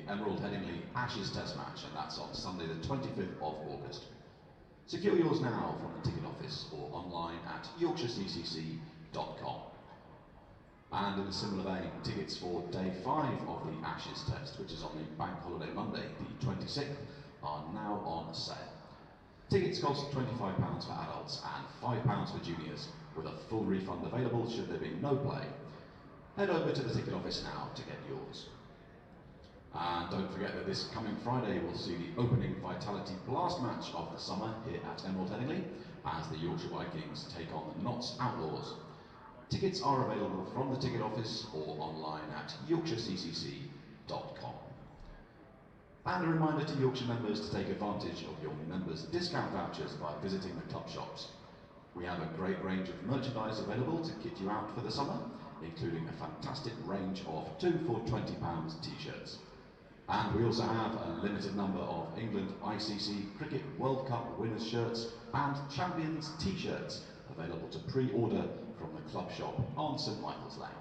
Emerald Headingley Ashes Test match, and that's on Sunday the 25th of August. Secure yours now from the ticket office or online at yorkshirecccc.com. And in a similar vein, tickets for day 5 of the Ashes Test, which is on the Bank Holiday Monday, the 26th, are now on sale. Tickets cost £25 for adults and £5 for juniors, with a full refund available should there be no play. Head over to the ticket office now to get yours. And don't forget that this coming Friday we'll see the opening Vitality Blast match of the summer here at Emerald Headingley as the Yorkshire Vikings take on the Notts Outlaws. Tickets are available from the ticket office or online at yorkshirecccc.com. And a reminder to Yorkshire members to take advantage of your members' discount vouchers by visiting the club shops. We have a great range of merchandise available to kit you out for the summer, including a fantastic range of 2 for £20 t-shirts. And we also have a limited number of England ICC Cricket World Cup winners' shirts and Champions t-shirts available to pre-order from the club shop on St Michael's Lane.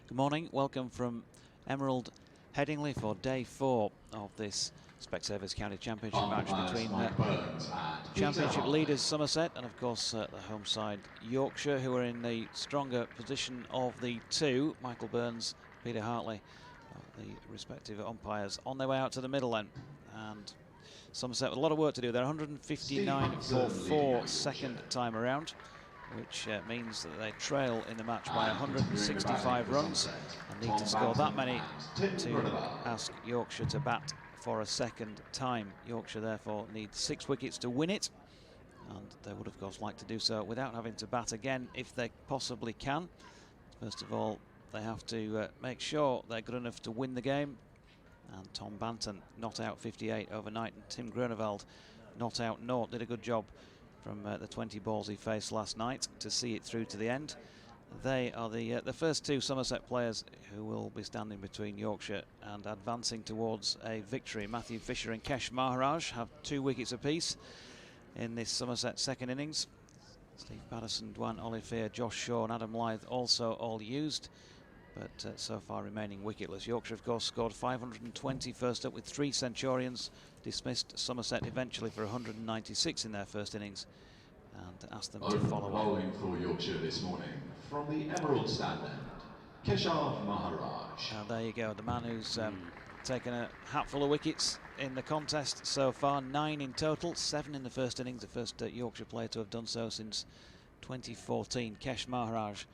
Good morning, welcome from Emerald Headingley for day 4 of this Specsavers County Championship match between Championship leaders Somerset and of course the home side Yorkshire, who are in the stronger position of the two. Michael Burns, Peter Hartley, the respective umpires, on their way out to the middle then. And Somerset with a lot of work to do. They're 159 for 4 second time around, which means that they trail in the match by 165 runs and need to score that many to ask Yorkshire to bat for a second time. Yorkshire therefore need 6 wickets to win it, and they would of course like to do so without having to bat again if they possibly can. First of all, they have to make sure they're good enough to win the game, and Tom Banton not out 58 overnight, and Tim Groenewald not out 0. Did a good job from the 20 balls he faced last night to see it through to the end. They are the first 2 Somerset players who will be standing between Yorkshire and advancing towards a victory. Matthew Fisher and Kesh Maharaj have 2 wickets apiece in this Somerset second innings. Steve Patterson, Dwan Olivier, Josh Shaw and Adam Lyth also all used, but so far remaining wicketless. Yorkshire of course scored 520 first up with 3 Centurions, dismissed Somerset eventually for 196 in their first innings, and asked them to follow on. Bowling for Yorkshire this morning from the Emerald Stand end, Keshav Maharaj. And there you go, the man who's taken a hatful of wickets in the contest so far, 9 in total, 7 in the first innings, the first Yorkshire player to have done so since 2014. Kesh Maharaj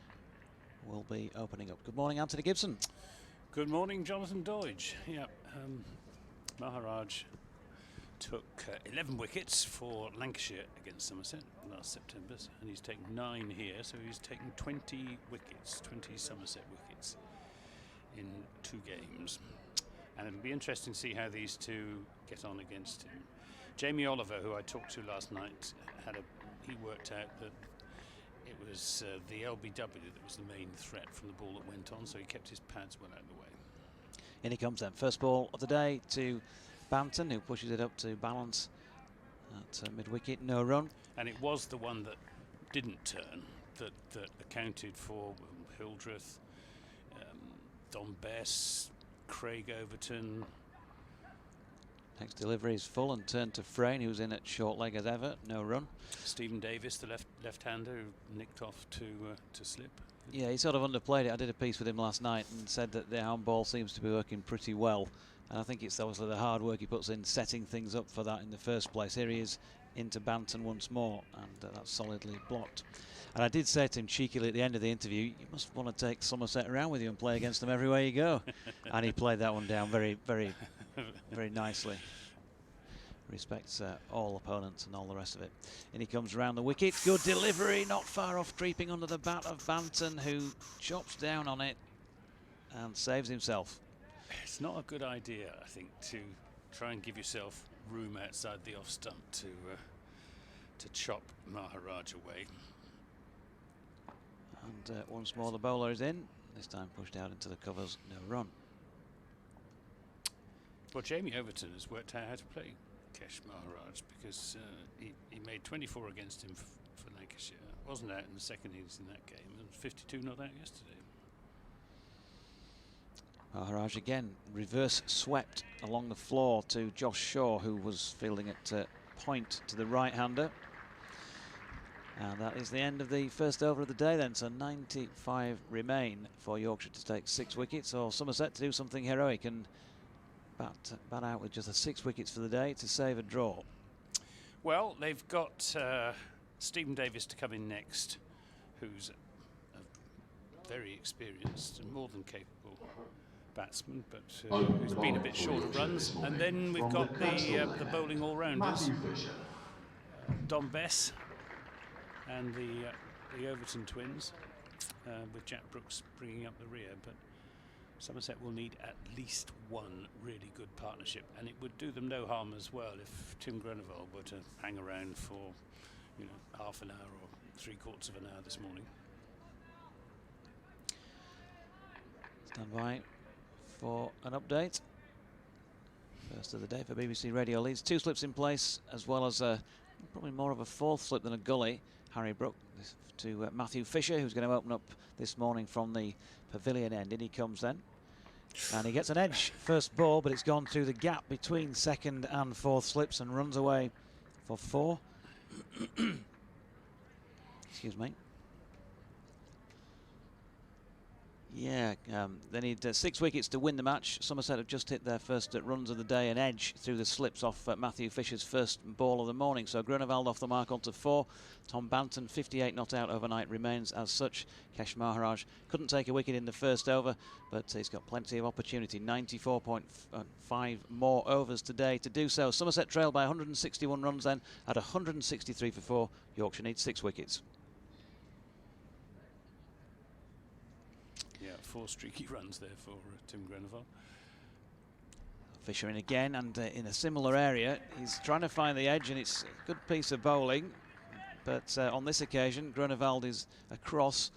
will be opening up. Good morning, Anthony Gibson. Good morning, Jonathan Doidge. Yeah, Maharaj took 11 wickets for Lancashire against Somerset last September, and he's taken 9 here, so he's taken 20 wickets, 20 Somerset wickets in 2 games. And it'll be interesting to see how these 2 get on against him. Jamie Oliver, who I talked to last night, he worked out that it was the LBW that was the main threat from the ball that went on, so he kept his pads well out of the way. In he comes then. First ball of the day to Banton, who pushes it up to balance at mid-wicket, no run. And it was the one that didn't turn that accounted for Hildreth, Don Bess, Craig Overton. Next delivery is full and turned to Frayne, who's in at short leg as ever, no run. Stephen Davis, the left-hander, who nicked off to slip. Yeah, he sort of underplayed it. I did a piece with him last night and said that the arm ball seems to be working pretty well. And I think it's obviously the hard work he puts in setting things up for that in the first place. Here he is into Banton once more, and that's solidly blocked. And I did say to him cheekily at the end of the interview, you must want to take Somerset around with you and play against them everywhere you go. And he played that one down very, very, very nicely. Respects all opponents and all the rest of it. And he comes round the wicket. Good delivery, not far off, creeping under the bat of Banton, who chops down on it and saves himself. It's not a good idea, I think, to try and give yourself room outside the off stump to chop Maharaj away. And once more the bowler is in, this time pushed out into the covers, no run. Well, Jamie Overton has worked out how to play Kesh Maharaj, because he made 24 against him for Lancashire. Wasn't out in the second innings in that game, and 52 not out yesterday. Maharaj again reverse swept along the floor to Josh Shaw, who was fielding at point to the right-hander. And that is the end of the first over of the day then, so 95 remain for Yorkshire to take 6 wickets, or Somerset to do something heroic and bat out with just 6 wickets for the day to save a draw. Well, they've got Stephen Davis to come in next, who's a very experienced and more than capable batsman, but who's been a bit short of runs. And then we've got the bowling all-rounders, Don Bess and the Overton twins, with Jack Brooks bringing up the rear. But Somerset will need at least one really good partnership, and it would do them no harm as well if Tim Groenewald were to hang around for half an hour or 3/4 of an hour this morning. Stand by for an update. First of the day for BBC Radio Leeds. 2 slips in place, as well as probably more of a 4th slip than a gully. Harry Brook to Matthew Fisher, who's going to open up this morning from the pavilion end. In he comes then. And he gets an edge first ball, but it's gone through the gap between second and fourth slips and runs away for 4. Excuse me. Yeah, they need 6 wickets to win the match. Somerset have just hit their first runs of the day, an edge through the slips off Matthew Fisher's first ball of the morning. So Grunewald off the mark onto 4. Tom Banton, 58 not out overnight, remains as such. Kesh Maharaj couldn't take a wicket in the first over, but he's got plenty of opportunity. 94.5 more overs today to do so. Somerset trail by 161 runs then at 163 for 4. Yorkshire needs 6 wickets. Yeah, 4 streaky runs there for Tim Grunewald. Fisher in again, and in a similar area. He's trying to find the edge, and it's a good piece of bowling. But on this occasion, Grunewald is across,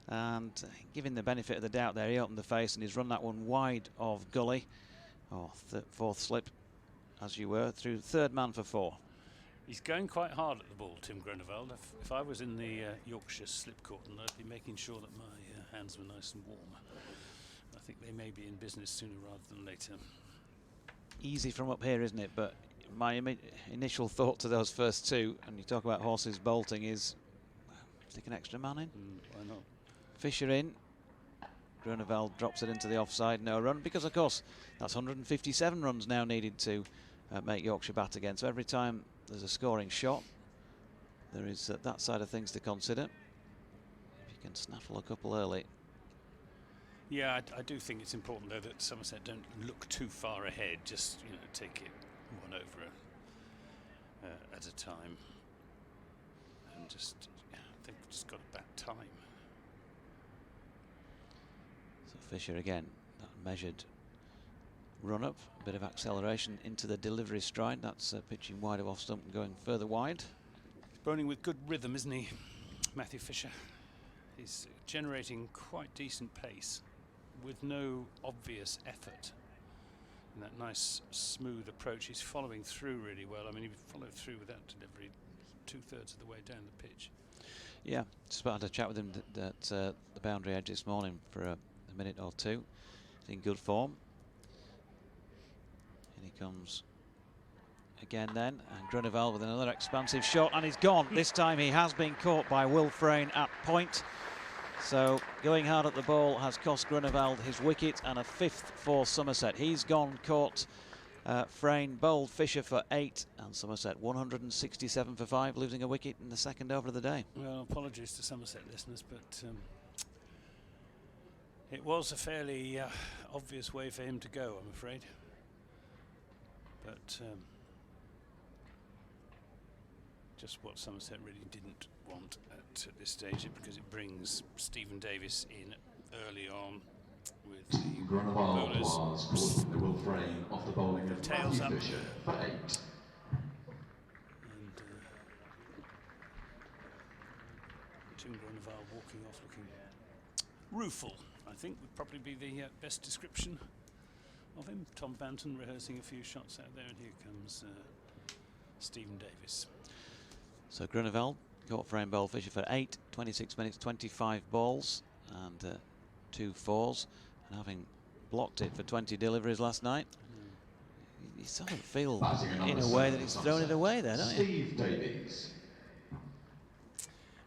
and giving the benefit of the doubt there, he opened the face and he's run that one wide of gully, or fourth slip, as you were, through third man for 4. He's going quite hard at the ball, Tim Grunewald. If I was in the Yorkshire slip cordon, I'd be making sure that my hands were nice and warm. I think they may be in business sooner rather than later. Easy from up here, isn't it? But my initial thought to those first 2, and you talk about horses bolting, is stick an extra man in. Why not? Fisher in. Grunewald drops it into the offside, no run, because of course that's 157 runs now needed to make Yorkshire bat again. So every time there's a scoring shot, there is that side of things to consider. If you can snaffle a couple early. Yeah, I do think it's important though that Somerset don't look too far ahead. Just take it one over at a time, and just they've just got a bad time. So Fisher again, that measured run up, a bit of acceleration into the delivery stride. That's pitching wide of off stump and going further wide. He's bowling with good rhythm, isn't he, Matthew Fisher? He's generating quite decent pace with no obvious effort. And that nice smooth approach, he's following through really well. I mean, he followed through with that delivery 2/3 of the way down the pitch. Yeah, just had a chat with him at the boundary edge this morning for a minute or 2. He's in good form. And he comes again then, and Grunewald with another expansive shot, and he's gone. This time he has been caught by Will Frayne at point. So going hard at the ball has cost Grunewald his wicket, and a 5th for Somerset. He's gone, caught Frayne, bowled Fisher for 8, and Somerset 167 for 5, losing a wicket in the second over of the day. Well, apologies to Somerset listeners, but it was a fairly obvious way for him to go, I'm afraid. But just what Somerset really didn't want at this stage, because it brings Stephen Davis in early on with the Grunewald was caught in the Will Frayne off the bowling of tails Matthew up Fisher for 8. And Tim Grunewald walking off looking rueful, I think would probably be the best description of him. Tom Banton rehearsing a few shots out there, and here comes Stephen Davis. So Grunewald caught Frayne, bowled Fisher for 8, 26 minutes, 25 balls, and 2 fours, and having blocked it for 20 deliveries last night, you sort of feel in a way that he's thrown it away there, don't you? Steve Davies.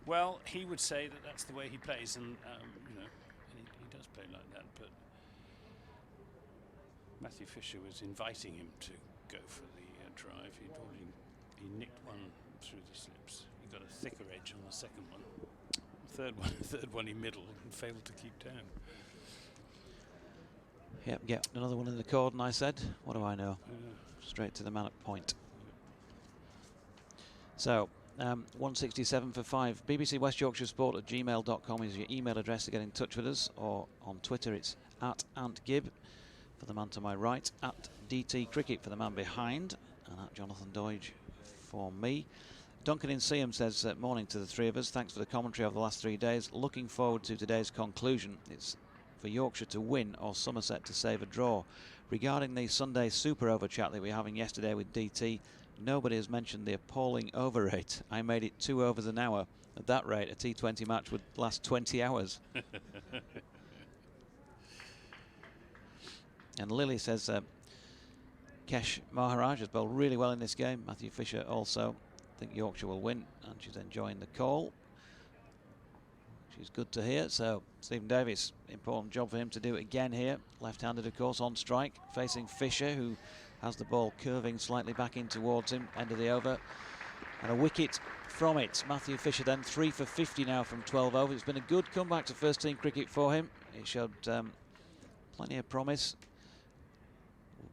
Well, he would say that that's the way he plays, and he does play like that. But Matthew Fisher was inviting him to go for the drive. He nicked one through the slips. He got a thicker edge on the second one. Third one he middled and failed to keep down. Yep, get another one in the cordon, I said. What do I know? Straight to the man at point. So, 167 for 5. BBC West Yorkshire Sport at gmail.com is your email address to get in touch with us, or on Twitter it's @AntGib for the man to my right, @DT Cricket for the man behind, and @Jonathan Doidge for me. Duncan in Seaham says, morning to the three of us. Thanks for the commentary over the last 3 days. Looking forward to today's conclusion. It's for Yorkshire to win or Somerset to save a draw. Regarding the Sunday super over chat that we were having yesterday with DT, nobody has mentioned the appalling over rate. I made it 2 overs an hour. At that rate, a T20 match would last 20 hours. And Lily says Kesh Maharaj has bowled really well in this game. Matthew Fisher also. I think Yorkshire will win, and she's enjoying the call. She's good to hear. So Stephen Davis, important job for him to do it again here. Left-handed, of course, on strike, facing Fisher, who has the ball curving slightly back in towards him. End of the over, and a wicket from it. Matthew Fisher then 3 for 50 now from 12 overs. It's been a good comeback to first-team cricket for him. It showed plenty of promise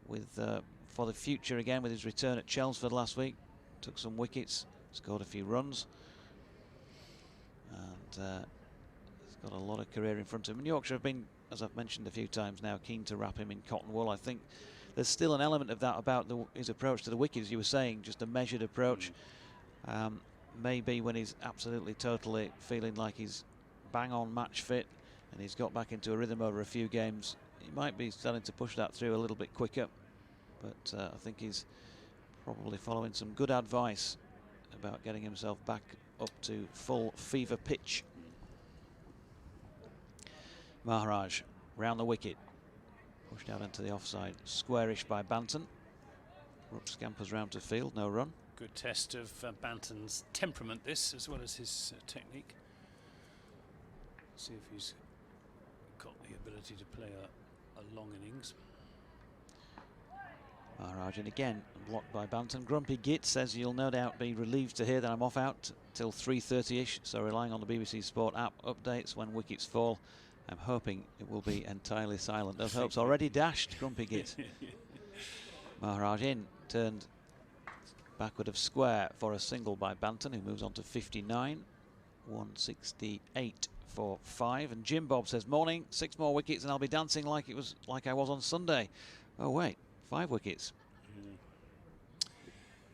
with for the future again with his return at Chelmsford last week. Took some wickets, scored a few runs, and he's got a lot of career in front of him. And Yorkshire have been, as I've mentioned a few times now, keen to wrap him in cotton wool. I think there's still an element of that about his approach to the wicket, as you were saying, just a measured approach. Maybe when he's absolutely, totally feeling like he's bang on match fit and he's got back into a rhythm over a few games, he might be starting to push that through a little bit quicker. But I think he's probably following some good advice about getting himself back up to full fever pitch. Maharaj round the wicket, pushed out into the offside, squarish by Banton. Rook scampers round to field, no run. Good test of Banton's temperament, this, as well as his technique. See if he's got the ability to play a long innings. Maharaj in again, blocked by Banton. Grumpy Git says you'll no doubt be relieved to hear that I'm off out till 3:30ish, so relying on the BBC Sport app updates when wickets fall. I'm hoping it will be entirely silent. Those hopes already dashed, Grumpy Git. Maharaj in, turned backward of square for a single by Banton, who moves on to 59. 168 for 5. And Jim Bob says, morning, 6 more wickets and I'll be dancing like I was on Sunday. Oh wait, 5 wickets.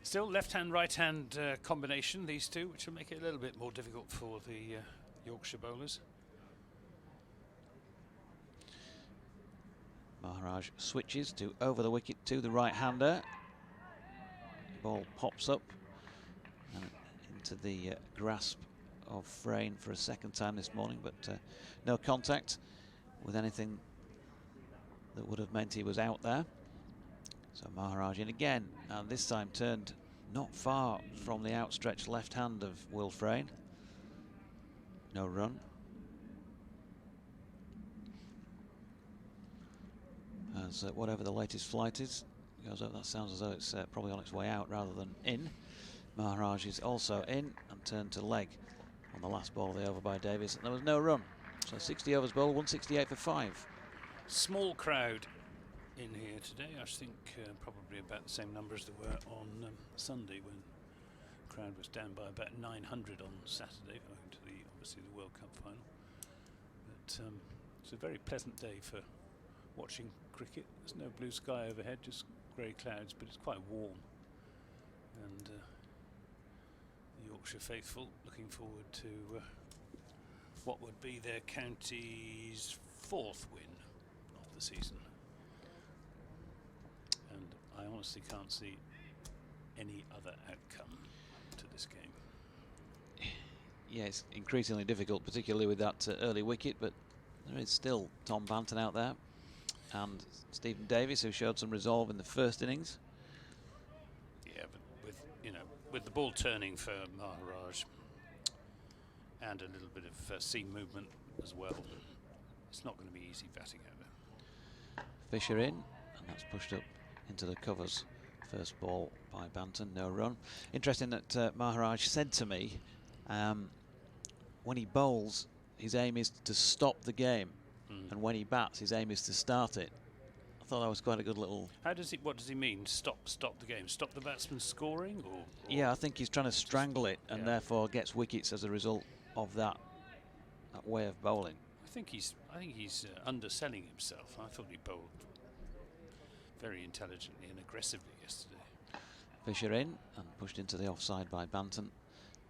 Still left-hand, right-hand combination, these two, which will make it a little bit more difficult for the Yorkshire bowlers. Maharaj switches to over the wicket to the right-hander. Ball pops up and into the grasp of Frayne for a second time this morning, but no contact with anything that would have meant he was out there. So Maharaj in again, and this time turned not far from the outstretched left hand of Will Frayne. No run. As whatever the latest flight is goes up, that sounds as though it's probably on its way out rather than in. Maharaj is also in and turned to leg on the last ball of the over by Davies, and there was no run. So 60 overs bowled, 168 for 5. Small crowd in here today. I think probably about the same number as there were on Sunday, when the crowd was down by about 900 on Saturday, owing to obviously the World Cup final. But it's a very pleasant day for watching cricket. There's no blue sky overhead, just grey clouds, but it's quite warm. And the Yorkshire faithful looking forward to what would be their county's 4th win of the season. And I honestly can't see any other outcome to this game. Yeah, it's increasingly difficult, particularly with that early wicket, but there is still Tom Banton out there and Stephen Davis, who showed some resolve in the first innings. Yeah, but with the ball turning for Maharaj and a little bit of seam movement as well, it's not going to be easy batting over. Fisher in, and that's pushed up into the covers. First ball by Banton, no run. Interesting that Maharaj said to me, when he bowls, his aim is to stop the game, and when he bats, his aim is to start it. I thought that was quite a good little... What does he mean? Stop the game? Stop the batsman scoring? Or yeah, I think he's trying to strangle it, and therefore gets wickets as a result of that way of bowling. I think he's underselling himself. I thought he bowled very intelligently and aggressively yesterday. Fisher in and pushed into the offside by Banton,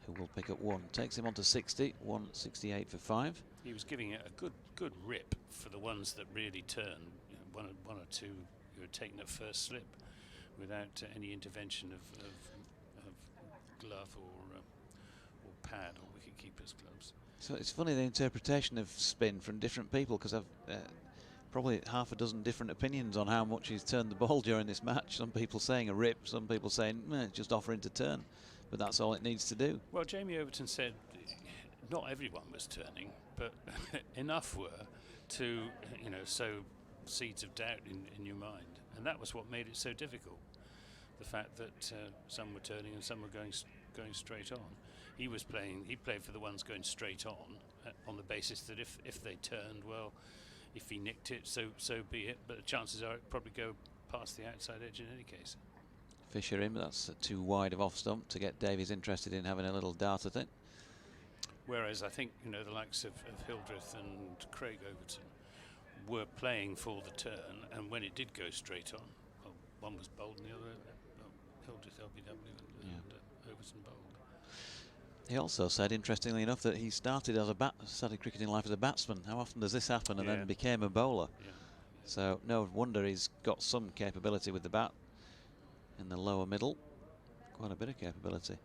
who will pick up 1. Takes him on to 60, 168 for 5. He was giving it a good rip for the ones that really turned. One or two who had taken a first slip without any intervention of glove or pad or wicket-keeper's gloves. So it's funny, the interpretation of spin from different people, because I've probably half a dozen different opinions on how much he's turned the ball during this match. Some people saying a rip, some people saying just offering to turn, but that's all it needs to do. Well, Jamie Overton said not everyone was turning, but enough were to, sow seeds of doubt in your mind, and that was what made it so difficult. The fact that some were turning and some were going straight on. He played for the ones going straight on the basis that if they turned, well, if he nicked it, so be it. But the chances are it'd probably go past the outside edge in any case. Fisher in, but that's too wide of off stump to get Davies interested in having a little dart at it. Whereas I think the likes of Hildreth and Craig Overton were playing for the turn, and when it did go straight on, well, one was bowled and the other Hildreth LBW and Overton bowled. He also said, interestingly enough, that he started cricketing life as a batsman. How often does this happen? And then became a bowler. Yeah. So no wonder he's got some capability with the bat in the lower middle. Quite a bit of capability.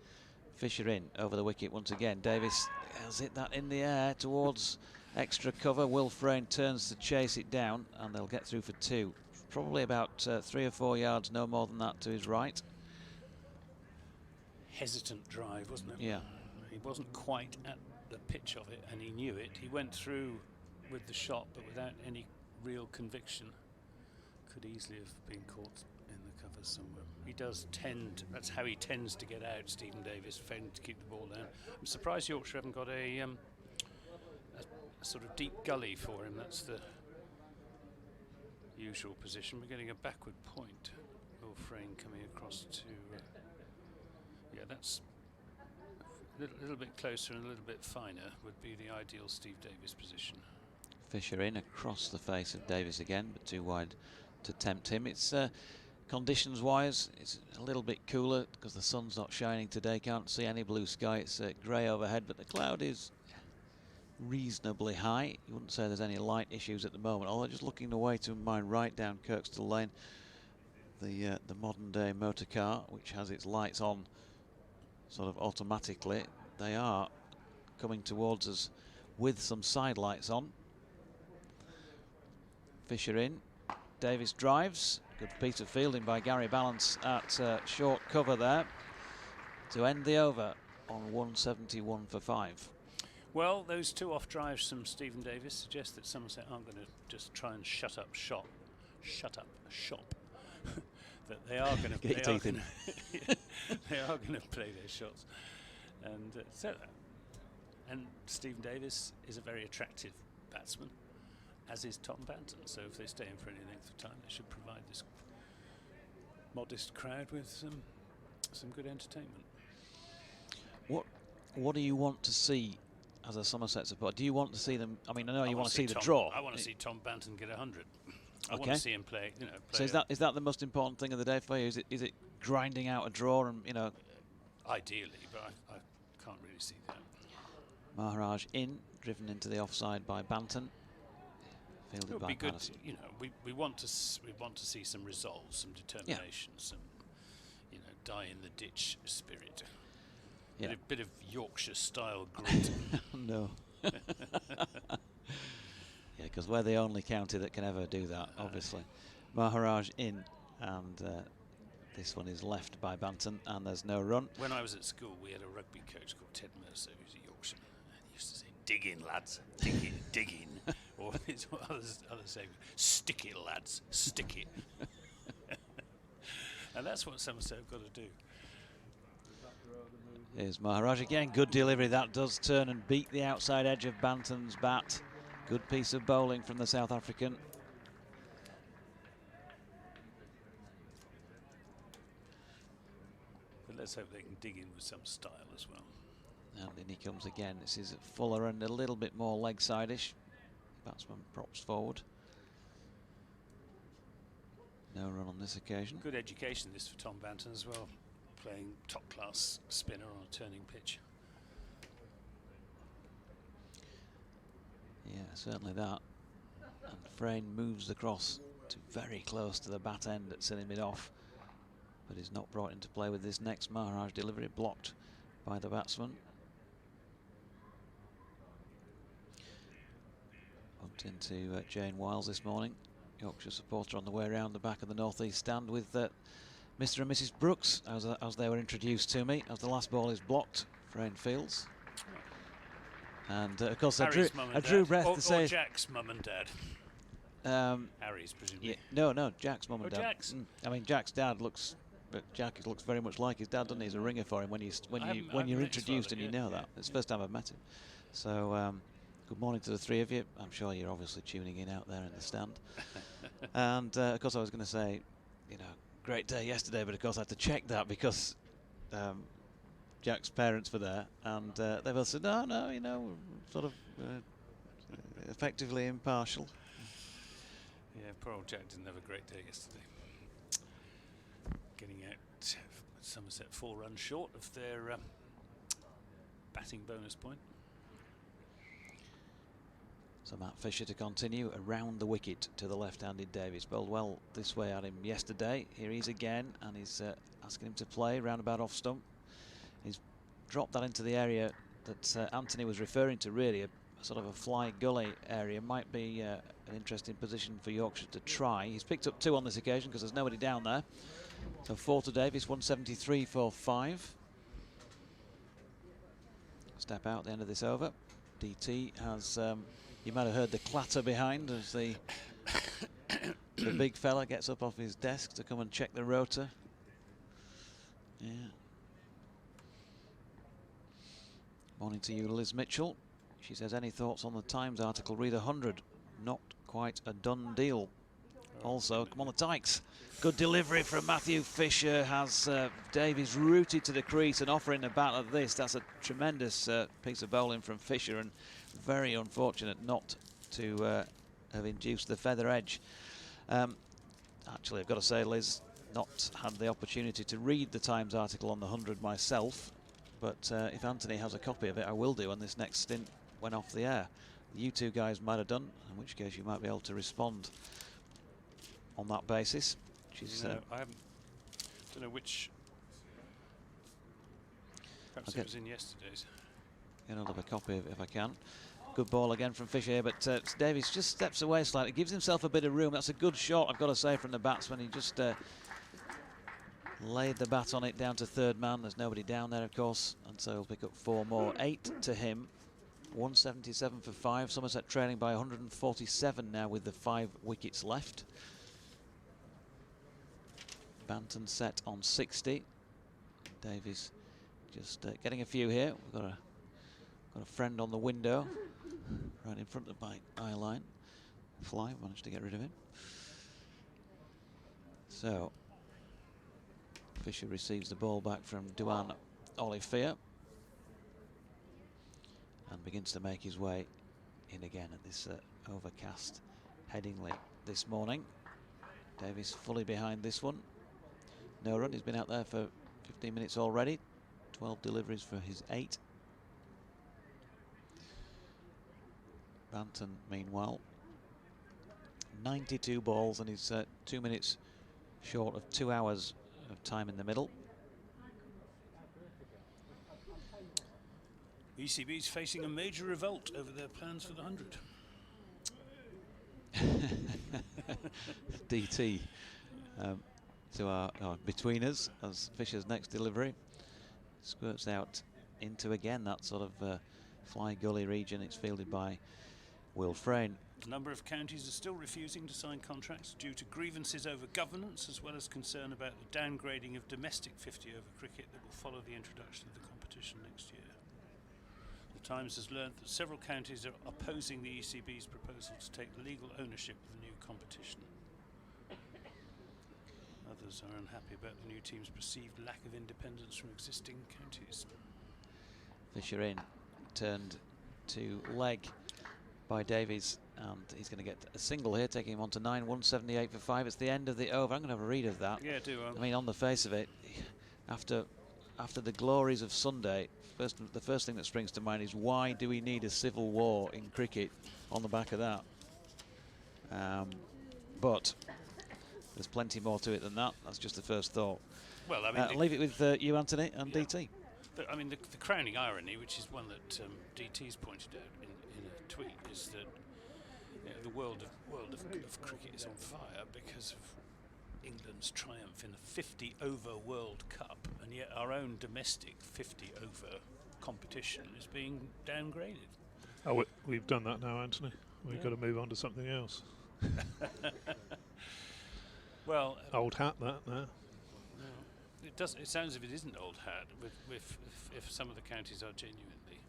Fisher in over the wicket once again. Davies has hit that in the air towards extra cover. Will Frayne turns to chase it down, and they'll get through for 2. Probably about 3 or 4 yards, no more than that, to his right. Hesitant drive, wasn't it? Yeah. He wasn't quite at the pitch of it, and he knew it. He went through with the shot, but without any real conviction. Could easily have been caught in the cover somewhere. He does that's how he tends to get out, Stephen Davis, failing to keep the ball down. I'm surprised Yorkshire haven't got a sort of deep gully for him. That's the usual position. We're getting a backward point. Will Frayne coming across to... that's a little bit closer and a little bit finer would be the ideal Steve Davis position. Fisher in across the face of Davis again, but too wide to tempt him. It's conditions wise, it's a little bit cooler because the sun's not shining today. Can't see any blue sky. It's grey overhead, but the cloud is reasonably high. You wouldn't say there's any light issues at the moment, although just looking away to my right down Kirkstall Lane, the modern day motor car, which has its lights on sort of automatically, they are coming towards us with some side lights on. Fisher in, Davis drives, good piece of fielding by Gary Balance at short cover there to end the over on 171 for 5. Well, those 2 off drives from Stephen Davis suggest that Somerset aren't going to just try and shut up shop. That they are going to they are going to play their shots, and Stephen Davis is a very attractive batsman, as is Tom Banton. So if they stay in for any length of time, they should provide this modest crowd with some good entertainment. What do you want to see as a Somerset supporter? Do you want to see them? I mean, I know you want to see the Tom, draw. I want to see Tom Banton get 100. I Okay. want to see him play. So is that the most important thing of the day for you? Is it grinding out a draw and Ideally, but I can't really see that. Maharaj in, driven into the offside by Banton. Fielded It would by be good. Patterson. We want to see some resolve, some determination, some die in the ditch spirit. Yeah. A bit of Yorkshire style grit. No. Yeah, because we're the only county that can ever do that, obviously. Maharaj in, and this one is left by Banton, and there's no run. When I was at school, we had a rugby coach called Ted Mercer, who's a Yorkshireman, and he used to say, "Dig in, lads, dig in, dig in," or others say, "Stick it, lads, stick it." And that's what Somerset have got to do. Here's Maharaj again, good delivery. That does turn and beat the outside edge of Banton's bat. Good piece of bowling from the South African. But let's hope they can dig in with some style as well. And in he comes again. This is fuller and a little bit more leg side-ish. Batsman props forward. No run on this occasion. Good education this for Tom Banton as well, playing top-class spinner on a turning pitch. Yeah, certainly that. And Frayne moves across to very close to the bat end at silly mid-off. but is not brought into play with this next Maharaj delivery, blocked by the batsman. Bumped into Jane Wiles this morning, Yorkshire supporter, on the way around the back of the North East stand with Mr. and Mrs. Brooks as they were introduced to me, as the last ball is blocked for Ain Fields. And of course I drew breath to say... Or Jack's mum and dad. Harry's, presumably. Yeah, no, Jack's mum and dad. Jack's. I mean, Jack's dad looks... But Jack looks very much like his dad, doesn't he? He's a ringer for him when you're introduced and you know that. It's the first time I've met him. So, good morning to the three of you. I'm sure you're obviously tuning in out there in the stand. And, of course, I was going to say, you know, great day yesterday, but of course I had to check that because Jack's parents were there, and they both said, no, you know, we're sort of effectively impartial. Yeah, poor old Jack didn't have a great day yesterday. Getting out Somerset 4 runs short of their batting bonus point. So Matt Fisher to continue around the wicket to the left-handed Davies. Bowled well this way at him yesterday. Here he's again, and he's asking him to play round about off stump. He's dropped that into the area that Anthony was referring to, really, a sort of a fly gully area. Might be an interesting position for Yorkshire to try. He's picked up 2 on this occasion because there's nobody down there. So 4 to Davies, 173 for 5. Step out at the end of this over. DT has, you might have heard the clatter behind as the big fella gets up off his desk to come and check the rotor. Yeah. Morning to you, Liz Mitchell. She says, any thoughts on the Times article? Read 100. Not quite a done deal. Also, come on the Tykes. Good delivery from Matthew Fisher. Has Davies rooted to the crease and offering a bat like this. That's a tremendous piece of bowling from Fisher, and very unfortunate not to have induced the feather edge. Actually, I've got to say, Liz, not had the opportunity to read the Times article on the 100 myself, but if Anthony has a copy of it, I will do when this next stint went off the air. You two guys might have done, in which case you might be able to respond on that basis. I don't know which. Perhaps it was in yesterday's. Get hold of a copy of it if I can. Good ball again from Fisher here, but Davies just steps away slightly, gives himself a bit of room. That's a good shot, I've got to say, from the batsman. He just laid the bat on it down to third man. There's nobody down there, of course, and so he'll pick up 4 more. 8 to him. 177 for 5. Somerset trailing by 147 now with the 5 wickets left. Banton set on 60. Davies just getting a few here. We've got a friend on the window right in front of my eye line. Fly, managed to get rid of him. So Fisher receives the ball back from Duan Olivier and begins to make his way in again at this overcast Headingley this morning. Davies fully behind this one. No run, he's been out there for 15 minutes already. 12 deliveries for his 8. Banton, meanwhile, 92 balls, and he's 2 minutes short of 2 hours of time in the middle. ECB's facing a major revolt over their plans for the 100. DT to our between us as Fisher's next delivery squirts out into again that sort of fly gully region. It's fielded by Will Frayne. A number of counties are still refusing to sign contracts due to grievances over governance, as well as concern about the downgrading of domestic 50-over cricket that will follow the introduction of the competition next year. The Times has learned that several counties are opposing the ECB's proposal to take legal ownership of the new competition. Others are unhappy about the new team's perceived lack of independence from existing counties. Fisher in, turned to leg by Davies, and he's going to get a single here, taking him on to 9, 178 for 5. It's the end of the over. I'm going to have a read of that. Yeah, do. I mean, on the face of it, after the glories of Sunday, the first thing that springs to mind is, why do we need a civil war in cricket on the back of that? But there's plenty more to it than that. That's just the first thought. Well, I mean, leave it with you, Anthony, and DT. I mean, the crowning irony, which is one that DT's pointed out in a tweet, is that the world of cricket is on fire because of England's triumph in the 50-over World Cup, and yet our own domestic 50-over competition is being downgraded. Oh, we've done that now, Anthony. We've got to move on to something else. Well, old hat that now. It does. It sounds as if it isn't old hat. If some of the counties are genuinely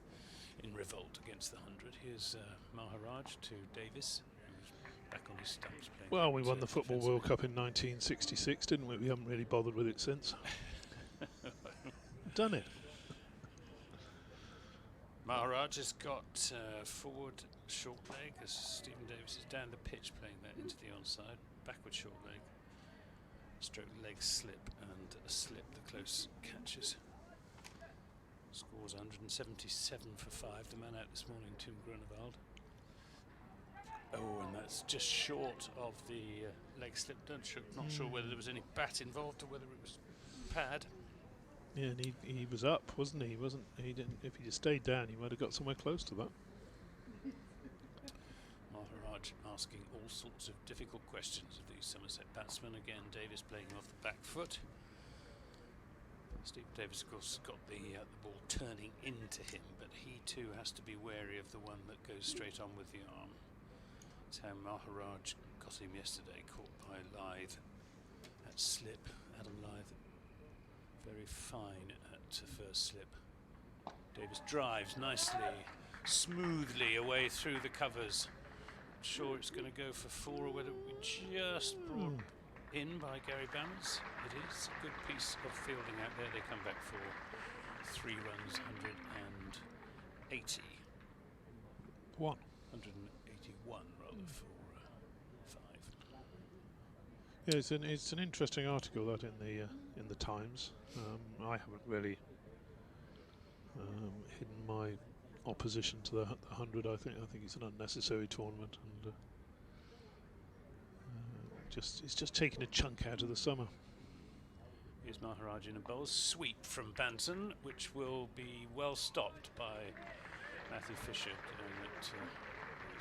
in revolt against the 100, here's Maharaj to Davis, who's back on his stumps playing. Well, we won the Football World Cup in 1966, didn't we? We haven't really bothered with it since. Done it. Maharaj has got forward short leg as Stephen Davis is down the pitch playing that into the onside. Backward short leg, stroke leg slip, and a slip the close catches. Scores 177 for 5. The man out this morning, Tim Grunewald. Oh, and that's just short of the leg slip. Not sure whether there was any bat involved or whether it was pad. Yeah, and he was up, wasn't he? He didn't. If he just stayed down, he might have got somewhere close to that. Maharaj asking all sorts of difficult questions of these Somerset batsmen. Again, Davis playing off the back foot. Steve Davis, of course, got the ball turning into him, but he too has to be wary of the one that goes straight on with the arm. That's how Maharaj got him yesterday, caught by Lythe at slip. Adam Lythe very fine at first slip. Davis drives nicely, smoothly away through the covers. Not sure it's going to go for 4 or whether it will be just brought in by Gary Bamms. It is a good piece of fielding out there. They come back for 3 runs, 180. 181 rather for 5. Yeah, it's an interesting article that in the Times. I haven't really hidden my opposition to the 100. I think it's an unnecessary tournament, and it's just taking a chunk out of the summer. Here's Maharaj in a bowl sweep from Banton, which will be well stopped by Matthew Fisher. It's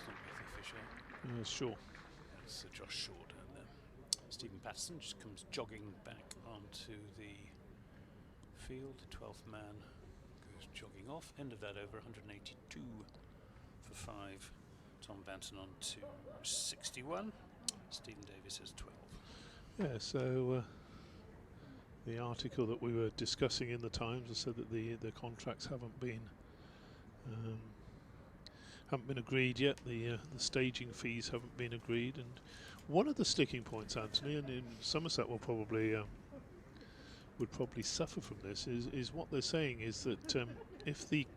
not Matthew Fisher. Sure. It's Josh Shaw down there. Stephen Patterson just comes jogging back onto the field. 12th man goes jogging off. End of that over, 182 for 5. Tom Banton on to 61. Stephen Davis has 12. Yeah, so the article that we were discussing in the Times has said that the contracts haven't been agreed yet. The staging fees haven't been agreed, and one of the sticking points, Anthony, and in Somerset will probably would probably suffer from this, is what they're saying is that if the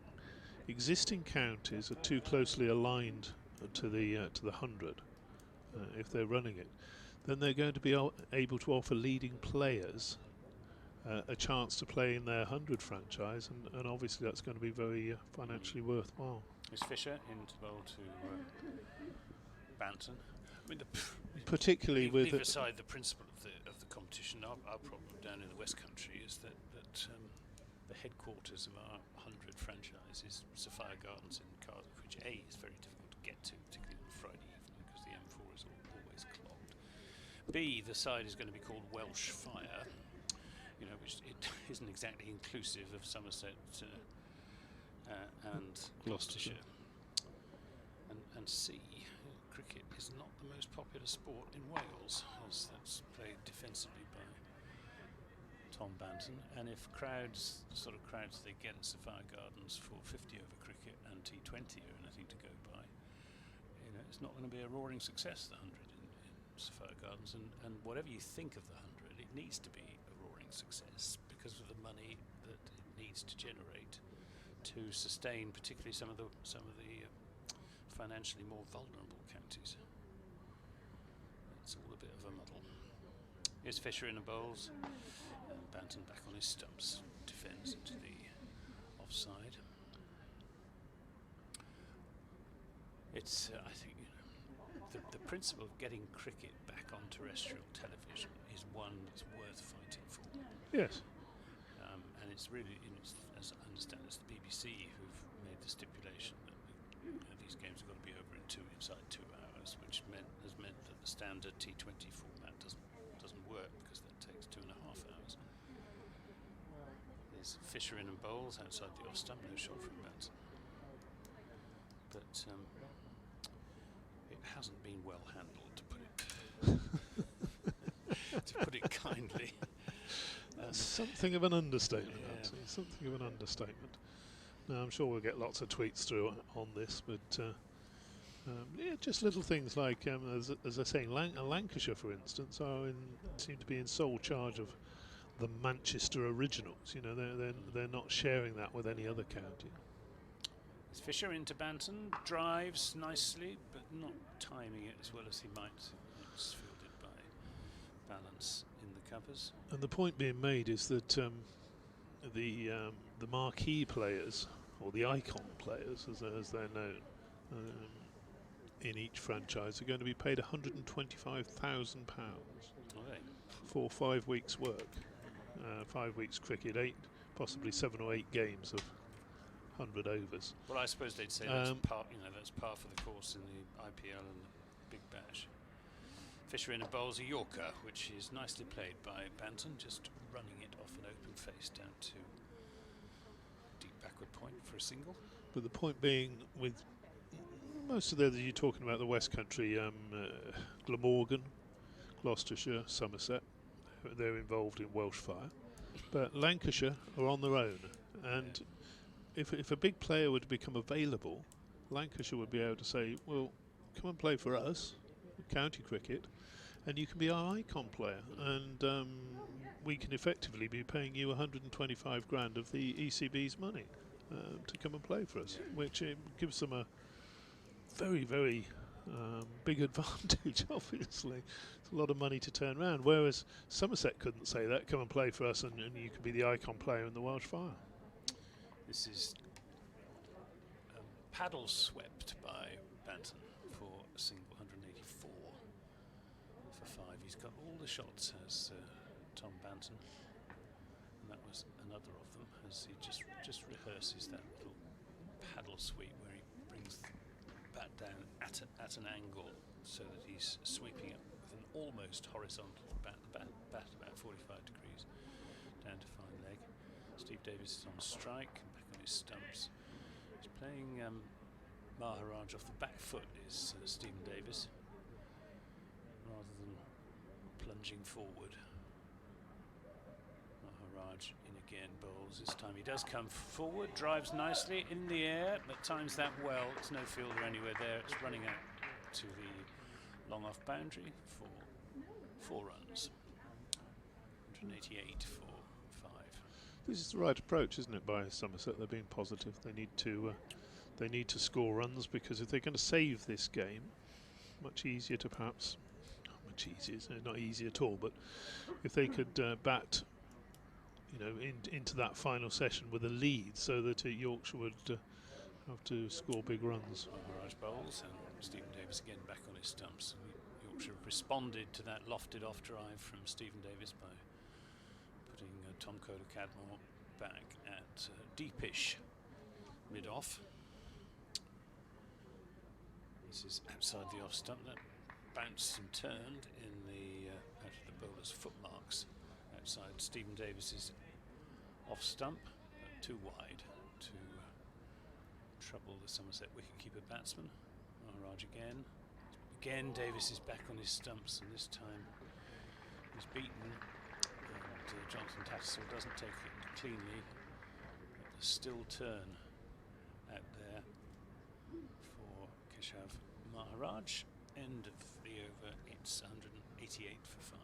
existing counties are too closely aligned to the 100, if they're running it, then they're going to be able to offer leading players a chance to play in their 100 franchise, and obviously that's going to be very financially worthwhile. Is Fisher into bowl to Banton? I mean, particularly leave aside the principle of the competition. Our problem down in the West Country is that the headquarters of our 100 franchise is Sapphire Gardens in Cardiff, which A is very difficult to get to, particularly on Friday evening because the M4 is always clogged. B, the side is going to be called Welsh Fire, which it isn't exactly inclusive of Somerset and Gloucestershire. And C, cricket is not the most popular sport in Wales, as that's played defensively by Tom Banton. And if the sort of crowds they get at Sapphire Gardens for 50-over cricket and T20 are anything to go by, it's not going to be a roaring success, the 100 in Sapphire Gardens. And whatever you think of the 100, it needs to be a roaring success because of the money that it needs to generate to sustain, particularly some of the financially more vulnerable counties. It's all a bit of a muddle. Here's Fisher in the bowls, and Banton back on his stumps, defends into the offside. It's I think the principle of getting cricket back on terrestrial television is one that's worth fighting for. Yes. And it's really, as I understand, it's the BBC who've made the stipulation that these games have got to be over inside 2 hours, which has meant that the standard T20 format doesn't work because that takes 2.5 hours. There's Fisher in and bowls outside the off stump, no shot from Patterson. But it hasn't been well handled, to put it kindly. Something of an understatement. Yeah. Something of an understatement. Now, I'm sure we'll get lots of tweets through on this, but yeah, just little things like, as I was saying, Lancashire, for instance, seem to be in sole charge of the Manchester Originals. You know, they're not sharing that with any other county. It's Fisher into Banton, drives nicely, but not timing it as well as he might. It's fielded by Balance in the covers. And the point being made is that the marquee players, or the icon players, as they're known, in each franchise, are going to be paid £125,000 for 5 weeks' work, 5 weeks cricket, possibly 7 or 8 games of 100 overs. Well, I suppose they'd say that's par for the course in the IPL and the Big Bash. Fisher in a bowls a Yorker, which is nicely played by Banton, just running it off an open face down to deep backward point for a single. But the point being, with most of the others, you're talking about the West Country, Glamorgan, Gloucestershire, Somerset, they're involved in Welsh Fire. But Lancashire are on their own, and if a big player were to become available, Lancashire would be able to say, well, come and play for us, county cricket, and you can be our icon player, and we can effectively be paying you 125 grand of the ECB's money to come and play for us, which gives them a very, very big advantage, obviously. It's a lot of money to turn around, whereas Somerset couldn't say that, come and play for us and you can be the icon player in the Welsh Fire. This is paddle swept by Banton for a single, 184 for 5. He's got all the shots, as Tom Banton, and that was another of them, as he just rehearses that little paddle sweep where he brings the bat down at an angle so that he's sweeping it with an almost horizontal bat about 45 degrees down to fine leg. Steve Davis is on strike, back on his stumps. He's playing Maharaj off the back foot, is Stephen Davis, rather than plunging forward. Maharaj in again, bowls this time. He does come forward, drives nicely in the air, but times that well. It's no fielder anywhere there. It's running out to the long off boundary for 4 runs. 188 for 5. This is the right approach, isn't it, by Somerset? They're being positive. They need to score runs, because if they're going to save this game, much easier to perhaps, much easier, not easy at all, but if they could bat, you know, into that final session with a lead, so that Yorkshire would have to score big runs. Maharaj bowls, and Stephen Davis again back on his stumps. Yorkshire responded to that lofted off drive from Stephen Davis by putting Tom Kohler-Cadmore back at deepish mid-off. This is outside the off stump. That bounced and turned in the out of the bowler's footmarks outside Stephen Davis's off stump, too wide to trouble the Somerset wicketkeeper batsman. Maharaj again. Again, Davis is back on his stumps, and this time he's beaten. And Jonathan Tattersall doesn't take it cleanly. But the still turn out there for Keshav Maharaj. End of the over. It's 188 for 5.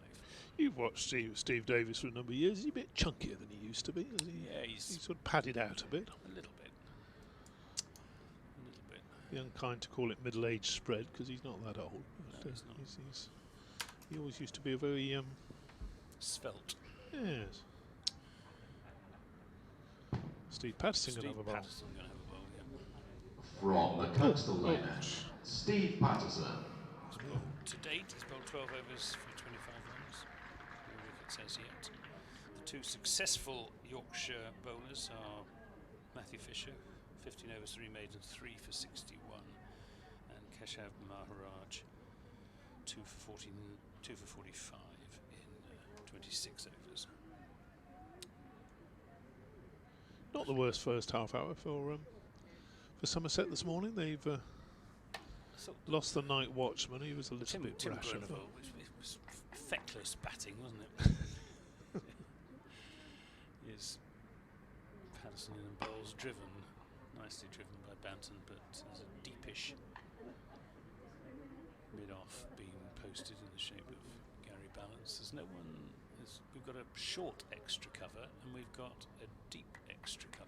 You've watched Steve Davis for a number of years. He's a bit chunkier than he used to be, isn't he? Yeah, he's sort of padded out a bit. A little bit. A little bit. Be unkind to call it middle-aged spread, because he's not that old. No, he's not. He always used to be a very svelte. Yes. Steve Patterson going to have a bowl. Patterson going to have a bowl, yeah. From the coastal lane, Steve Patterson. 12 overs for 25 runs. No wickets as yet. The two successful Yorkshire bowlers are Matthew Fisher, 15 overs, 3 maidens, 3 for 61, and Keshav Maharaj, 2 for 14, 2 for 45 in 26 overs. Not the worst first half hour for Somerset this morning. They've lost the night watchman. He was a little bit brash. It was feckless batting, wasn't it? Is Patterson and Bowles driven, nicely driven by Banton, but there's a deepish mid-off being posted in the shape of Gary Balance. There's no one. We've got a short extra cover and we've got a deep extra cover.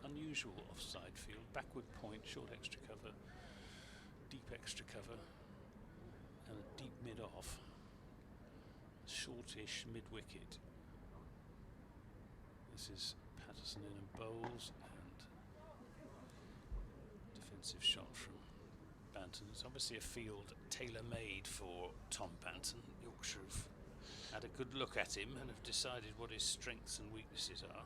Unusual offside field, backward point, short extra cover, deep extra cover, and a deep mid-off, shortish mid-wicket. This is Patterson in and Bowles, and defensive shot from Banton. It's obviously a field tailor-made for Tom Banton. Yorkshire have had a good look at him and have decided what his strengths and weaknesses are.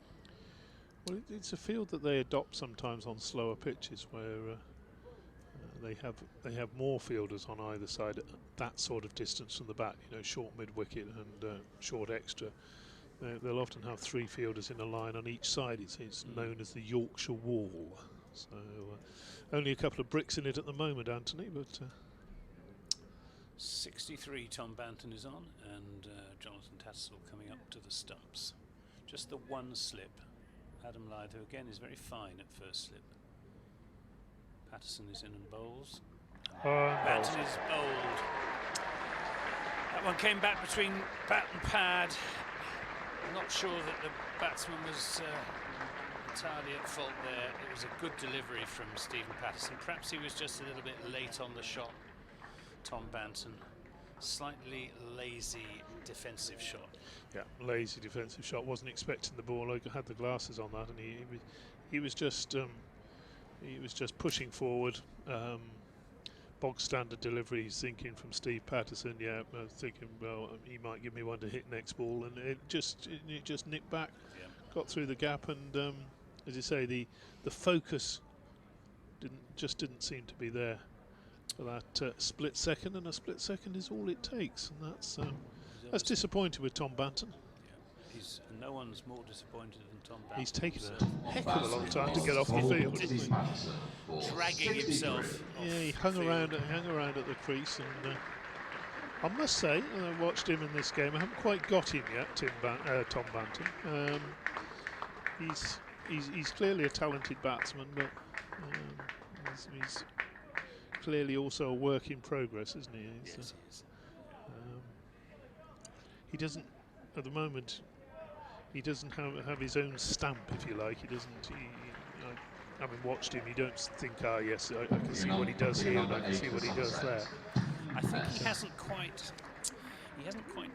Well, it's a field that they adopt sometimes on slower pitches, where they have more fielders on either side at that sort of distance from the bat. You know, short mid wicket and short extra. They'll often have 3 fielders in a line on each side. It's known as the Yorkshire Wall. So only a couple of bricks in it at the moment, Anthony, but. 63 Tom Banton is on, and Jonathan Tattersall coming up to the stumps. Just the one slip. Adam Lythe, who again is very fine at first slip. Patterson is in and bowls. Banton is bowled. That one came back between bat and pad. I'm not sure that the batsman was entirely at fault there. It was a good delivery from Stephen Patterson. Perhaps he was just a little bit late on the shot. Tom Banton, slightly lazy defensive shot. Yeah, lazy defensive shot. Wasn't expecting the ball. I had the glasses on that, and he was just pushing forward. Bog standard deliveries. Thinking from Steve Patterson. Yeah, I was thinking, well, he might give me one to hit next ball, and it just nipped back, got through the gap, and as you say, the focus didn't seem to be there for that split second, and a split second is all it takes, and that's disappointing with Tom Banton. Yeah, no one's more disappointed than Tom Banton. He's taken a heck of a long time to get off the field, isn't he? Dragging himself. Yeah, he hung around at the crease, and I must say, I watched him in this game. I haven't quite got him yet, Tom Banton. He's clearly a talented batsman, but he's clearly also a work in progress, isn't he? Yes, he is. He doesn't, at the moment, he doesn't have his own stamp, if you like. He doesn't. Having watched him, you don't think, yes, I can see what he does here, and I can see what he does there. I think he hasn't quite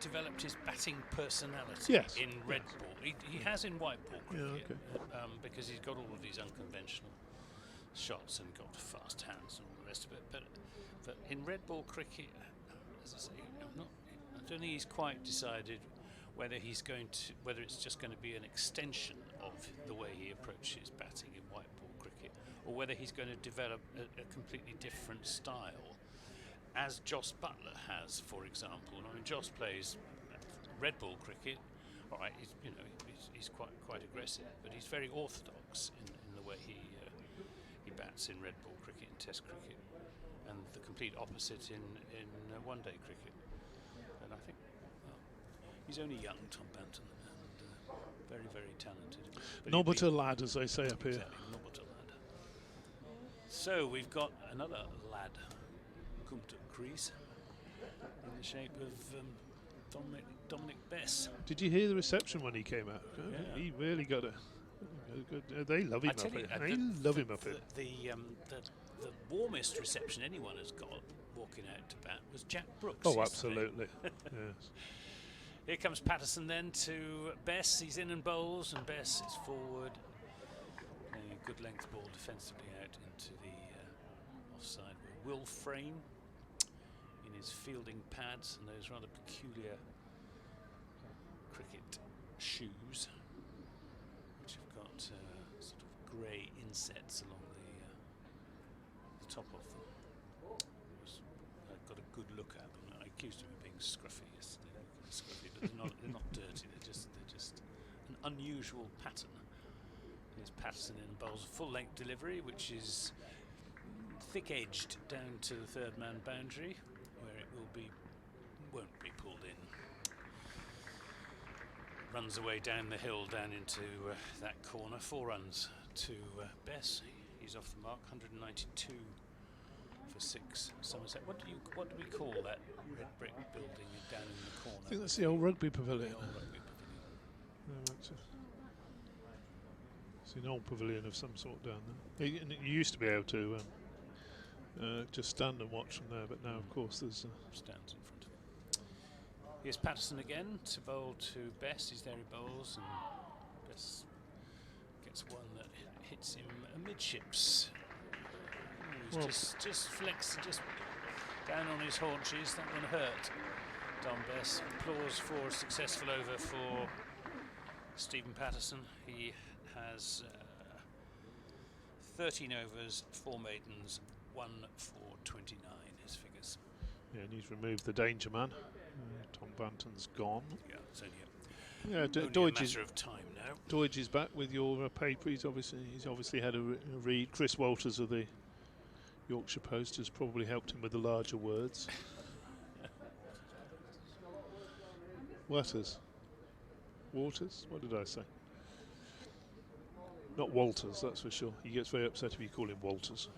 developed his batting personality in red ball. He has in white ball cricket, because he's got all of these unconventional shots and got fast hands and all the rest of it. But in red ball cricket, as I say, I don't think he's quite decided whether it's just going to be an extension of the way he approaches batting in white ball cricket, or whether he's going to develop a completely different style, as Jos Buttler has, for example. I mean, Jos plays red ball cricket. All right, he's quite aggressive, but he's very orthodox in the way he bats in red ball cricket and Test cricket, and the complete opposite in one-day cricket. And I think he's only young, Tom Banton, and very, very talented. Nobbut a lad, as they say up here. Exactly, Nobbut a lad. So we've got another lad come to crease in the shape of Dominic Bess. Did you hear the reception when he came out? Yeah. He really got a good. They love him up here. They love him up here. The warmest reception anyone has got walking out to bat was Jack Brooks. Oh, absolutely. Yes. Here comes Patterson then to Bess. He's in and bowls, and Bess is forward. A good length ball defensively out into the offside. Will Frame in his fielding pads and those rather peculiar cricket shoes, which have got sort of grey insets along the top of them. I got a good look at them. I accused him of being scruffy yesterday. Scruffy, but they're not dirty. They're just an unusual pattern. Here's Patterson in bowls a full-length delivery, which is thick-edged down to the third-man boundary, where it won't be pulled in. Runs away down the hill, down into that corner. 4 runs to Bess. He's off the mark. 192 for 6. Somerset. What do we call that red brick building down in the corner? I think that's the old rugby pavilion. The old rugby pavilion. It's an old pavilion of some sort down there. You used to be able to just stand and watch from there, but now, of course, there's stands in front of him. Here's Patterson again to bowl to Bess. He's there, he bowls, and Bess gets one that hits him amidships. He's just flexed, just down on his haunches. That one hurt Don Bess. Applause for a successful over for Stephen Patterson. He has 13 overs, 4 maidens, 1 for 29, his figures. Yeah, and he's removed the danger man. Tom Banton's gone. Yeah, it's only Deutsch a matter of time now. Deutsch is back with your paper. He's obviously had a read. Chris Walters of the Yorkshire Post has probably helped him with the larger words. Waters? What did I say? Not Walters, that's for sure. He gets very upset if you call him Walters.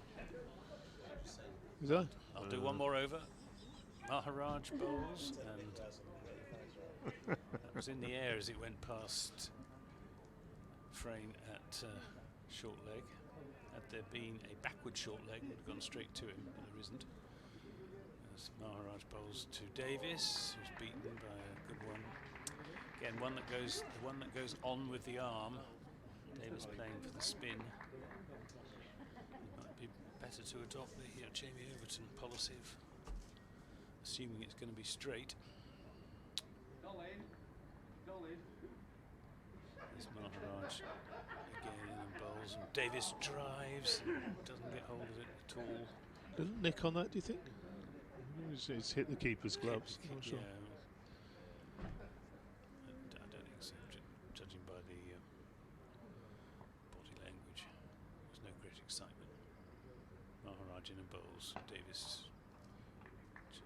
Is that? I'll do one more over. Maharaj bowls, and that was in the air as it went past Frayne at short leg. Had there been a backward short leg, it would have gone straight to him, but there isn't. As Maharaj bowls to Davis, who's beaten by a good one. Again, the one that goes on with the arm. Davis playing for the spin. It might be better to adopt the Jamie Overton policy of assuming it's going to be straight. There's Maharaj again in bowls, and Davis drives, doesn't get hold of it at all. Didn't nick on that, do you think? It's hit the keeper's gloves. Yeah. Not sure. I don't think so, judging by the body language. There's no great excitement. Maharaj in bowls. Davis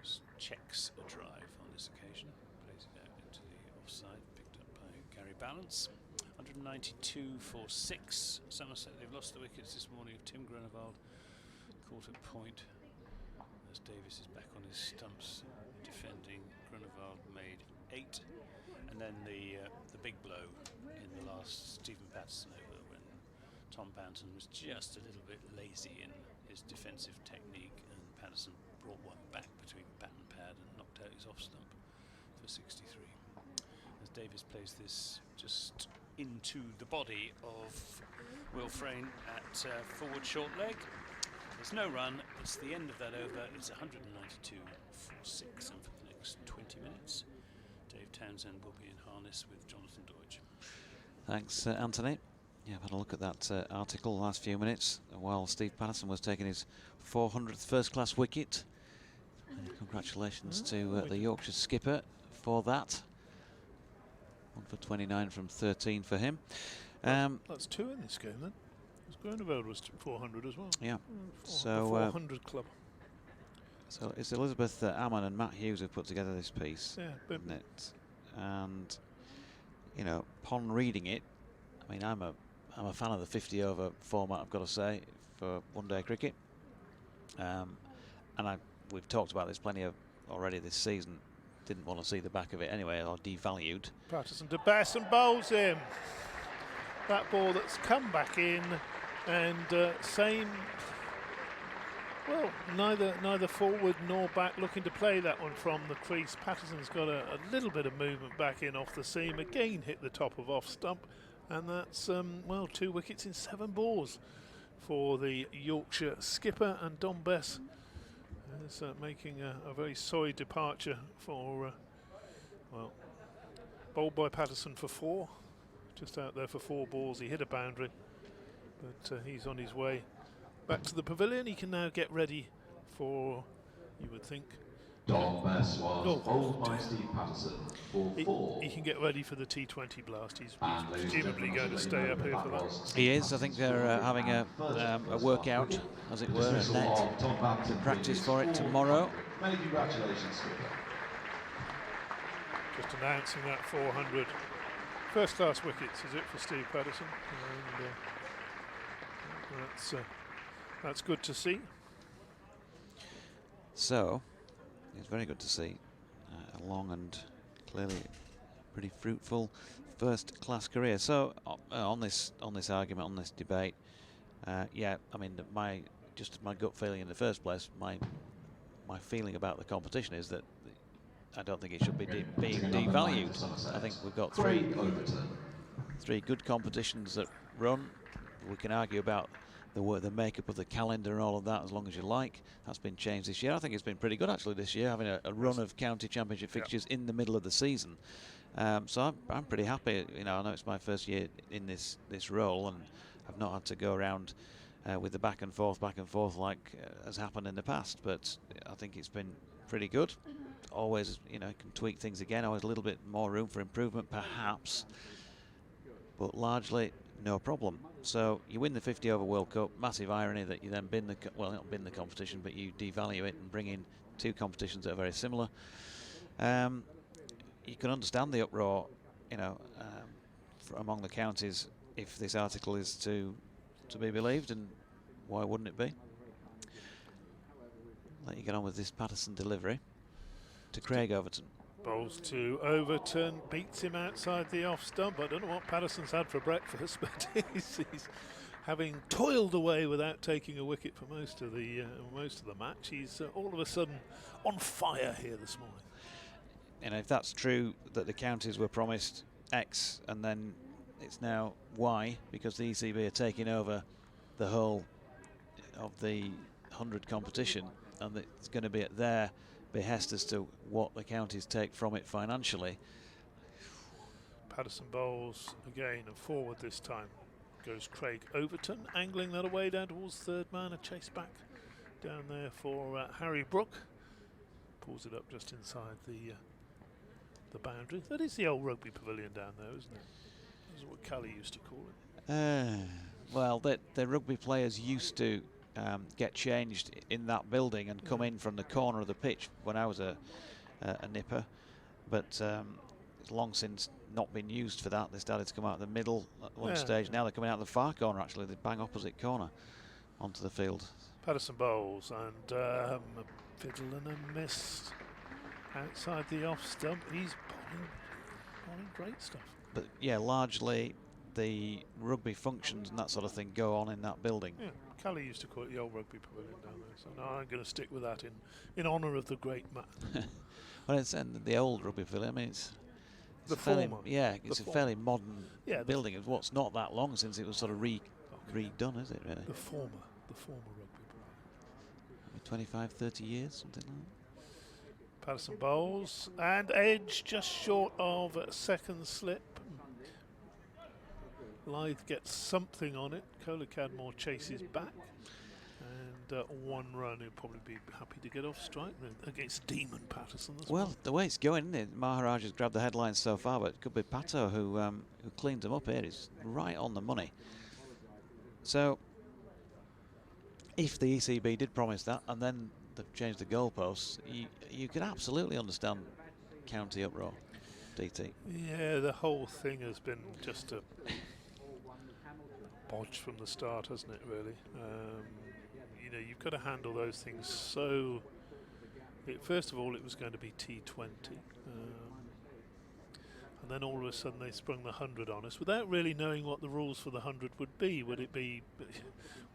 just checks a drive on this occasion, plays it out into the offside, picked up by Gary Balance. 192 for 6. Somerset, they've lost the wickets this morning of Tim Grunewald, caught at point. As Davis is back on his stumps defending, Grunewald made 8. And then the big blow in the last Stephen Patterson over, when Tom Banton was just a little bit lazy in his defensive technique, and Patterson brought one back between bat and pad and knocked out his off stump for 63. As Davis plays this just into the body of Will Frayne at forward short leg. There's no run, it's the end of that over. It's 192 for 6, and for the next 20 minutes Dave Townsend will be in harness with Jonathan Deutsch. Thanks, Anthony. Yeah, I've had a look at that article the last few minutes while Steve Patterson was taking his 400th first-class wicket. Congratulations to the Yorkshire skipper for that. 1 for 29 from 13 for him. That's 2 in this game then. Grunewald was 400 as well. Yeah. 400 club. So it's Elizabeth Ammon and Matt Hughes who put together this piece. Yeah, isn't it? And you know, upon reading it, I mean, I'm a fan of the 50 over format, I've got to say, for one-day cricket. And we've talked about this plenty of already this season. Didn't want to see the back of it anyway, or devalued. Patterson to Bess and bowls him. That ball that's come back in, and same. Well, neither forward nor back looking to play that one from the crease. Patterson's got a little bit of movement back in off the seam. Again, hit the top of off stump, and that's 2 wickets in 7 balls for the Yorkshire skipper, and Don Bess is making a very sorry departure for, well, bowled by Patterson for 4. Just out there for 4 balls. He hit a boundary, but he's on his way back to the pavilion. He can now get ready for, you would think, Dom Bess was bowled by Steve Patterson for 4. He can get ready for the T20 blast. He's presumably going to stay up here for that. He is. I think they're having a workout, as it were, a net practice for it tomorrow. Many congratulations, Skipper. Just announcing that 400. First class wickets, is it, for Steve Patterson? And that's good to see. So, it's very good to see a long and clearly pretty fruitful first class career. So on this argument, on this debate, yeah, I mean my gut feeling in the first place, my feeling about the competition is that I don't think it should be being devalued. I think we've got three good competitions that run. We can argue about the makeup of the calendar and all of that as long as you like. That's been changed this year. I think it's been pretty good actually this year, having a run of county championship fixtures in the middle of the season. So I'm pretty happy. You know, I know it's my first year in this role, and I've not had to go around with the back and forth like has happened in the past. But I think it's been pretty good. Always, you know, can tweak things again. Always a little bit more room for improvement, perhaps, but largely no problem. So you win the 50 over World Cup. Massive irony that you then not bin the competition, but you devalue it and bring in 2 competitions that are very similar. You can understand the uproar, you know, among the counties if this article is to be believed, and why wouldn't it be? Let you get on with this Patterson delivery to Craig Overton. Bowls to Overton, beats him outside the off stump. I don't know what Patterson's had for breakfast, but he's having toiled away without taking a wicket for most of the match. He's all of a sudden on fire here this morning. And if that's true, that the counties were promised X and then it's now Y because the ECB are taking over the whole of the 100 competition, and it's going to be at their behest as to what the counties take from it financially. Patterson bowls again and forward this time. Goes Craig Overton, angling that away down towards third man. A chase back down there for Harry Brook. Pulls it up just inside the boundary. That is the old rugby pavilion down there, isn't it? That's what Callie used to call it. Well, the rugby players used to get changed in that building and come in from the corner of the pitch when I was a nipper, but it's long since not been used for that. They started to come out of the middle at one stage. Now they're coming out of the far corner, actually, the bang opposite corner onto the field. Patterson bowls and a fiddle and a miss outside the off stump. He's bowling great stuff. But yeah, largely the rugby functions and that sort of thing go on in that building. Yeah, Callie used to call it the old rugby pavilion down there, so no, I'm going to stick with that in honour of the great man. Well, it's the old rugby pavilion. I mean, it's the fairly, former. yeah, it's a fairly modern building. It's what's not that long since it was sort of redone, is it really? The former rugby pavilion. 25, 30 years, something like that. Patterson bowls and edge just short of second slip. Lythe gets something on it. Kohler Cadmore chases back, and 1 run. He'll probably be happy to get off strike against Demon Patterson. Well, the way it's going, isn't it? Maharaj has grabbed the headlines so far, but it could be Pato who cleans them up here. He's right on the money. So, if the ECB did promise that, and then they've changed the goalposts, you can absolutely understand county uproar. DT. Yeah, the whole thing has been just a bodge from the start, hasn't it, really? You know, you've got to handle those things so... First of all, it was going to be T20. And then all of a sudden they sprung the 100 on us without really knowing what the rules for the 100 would be. Would it be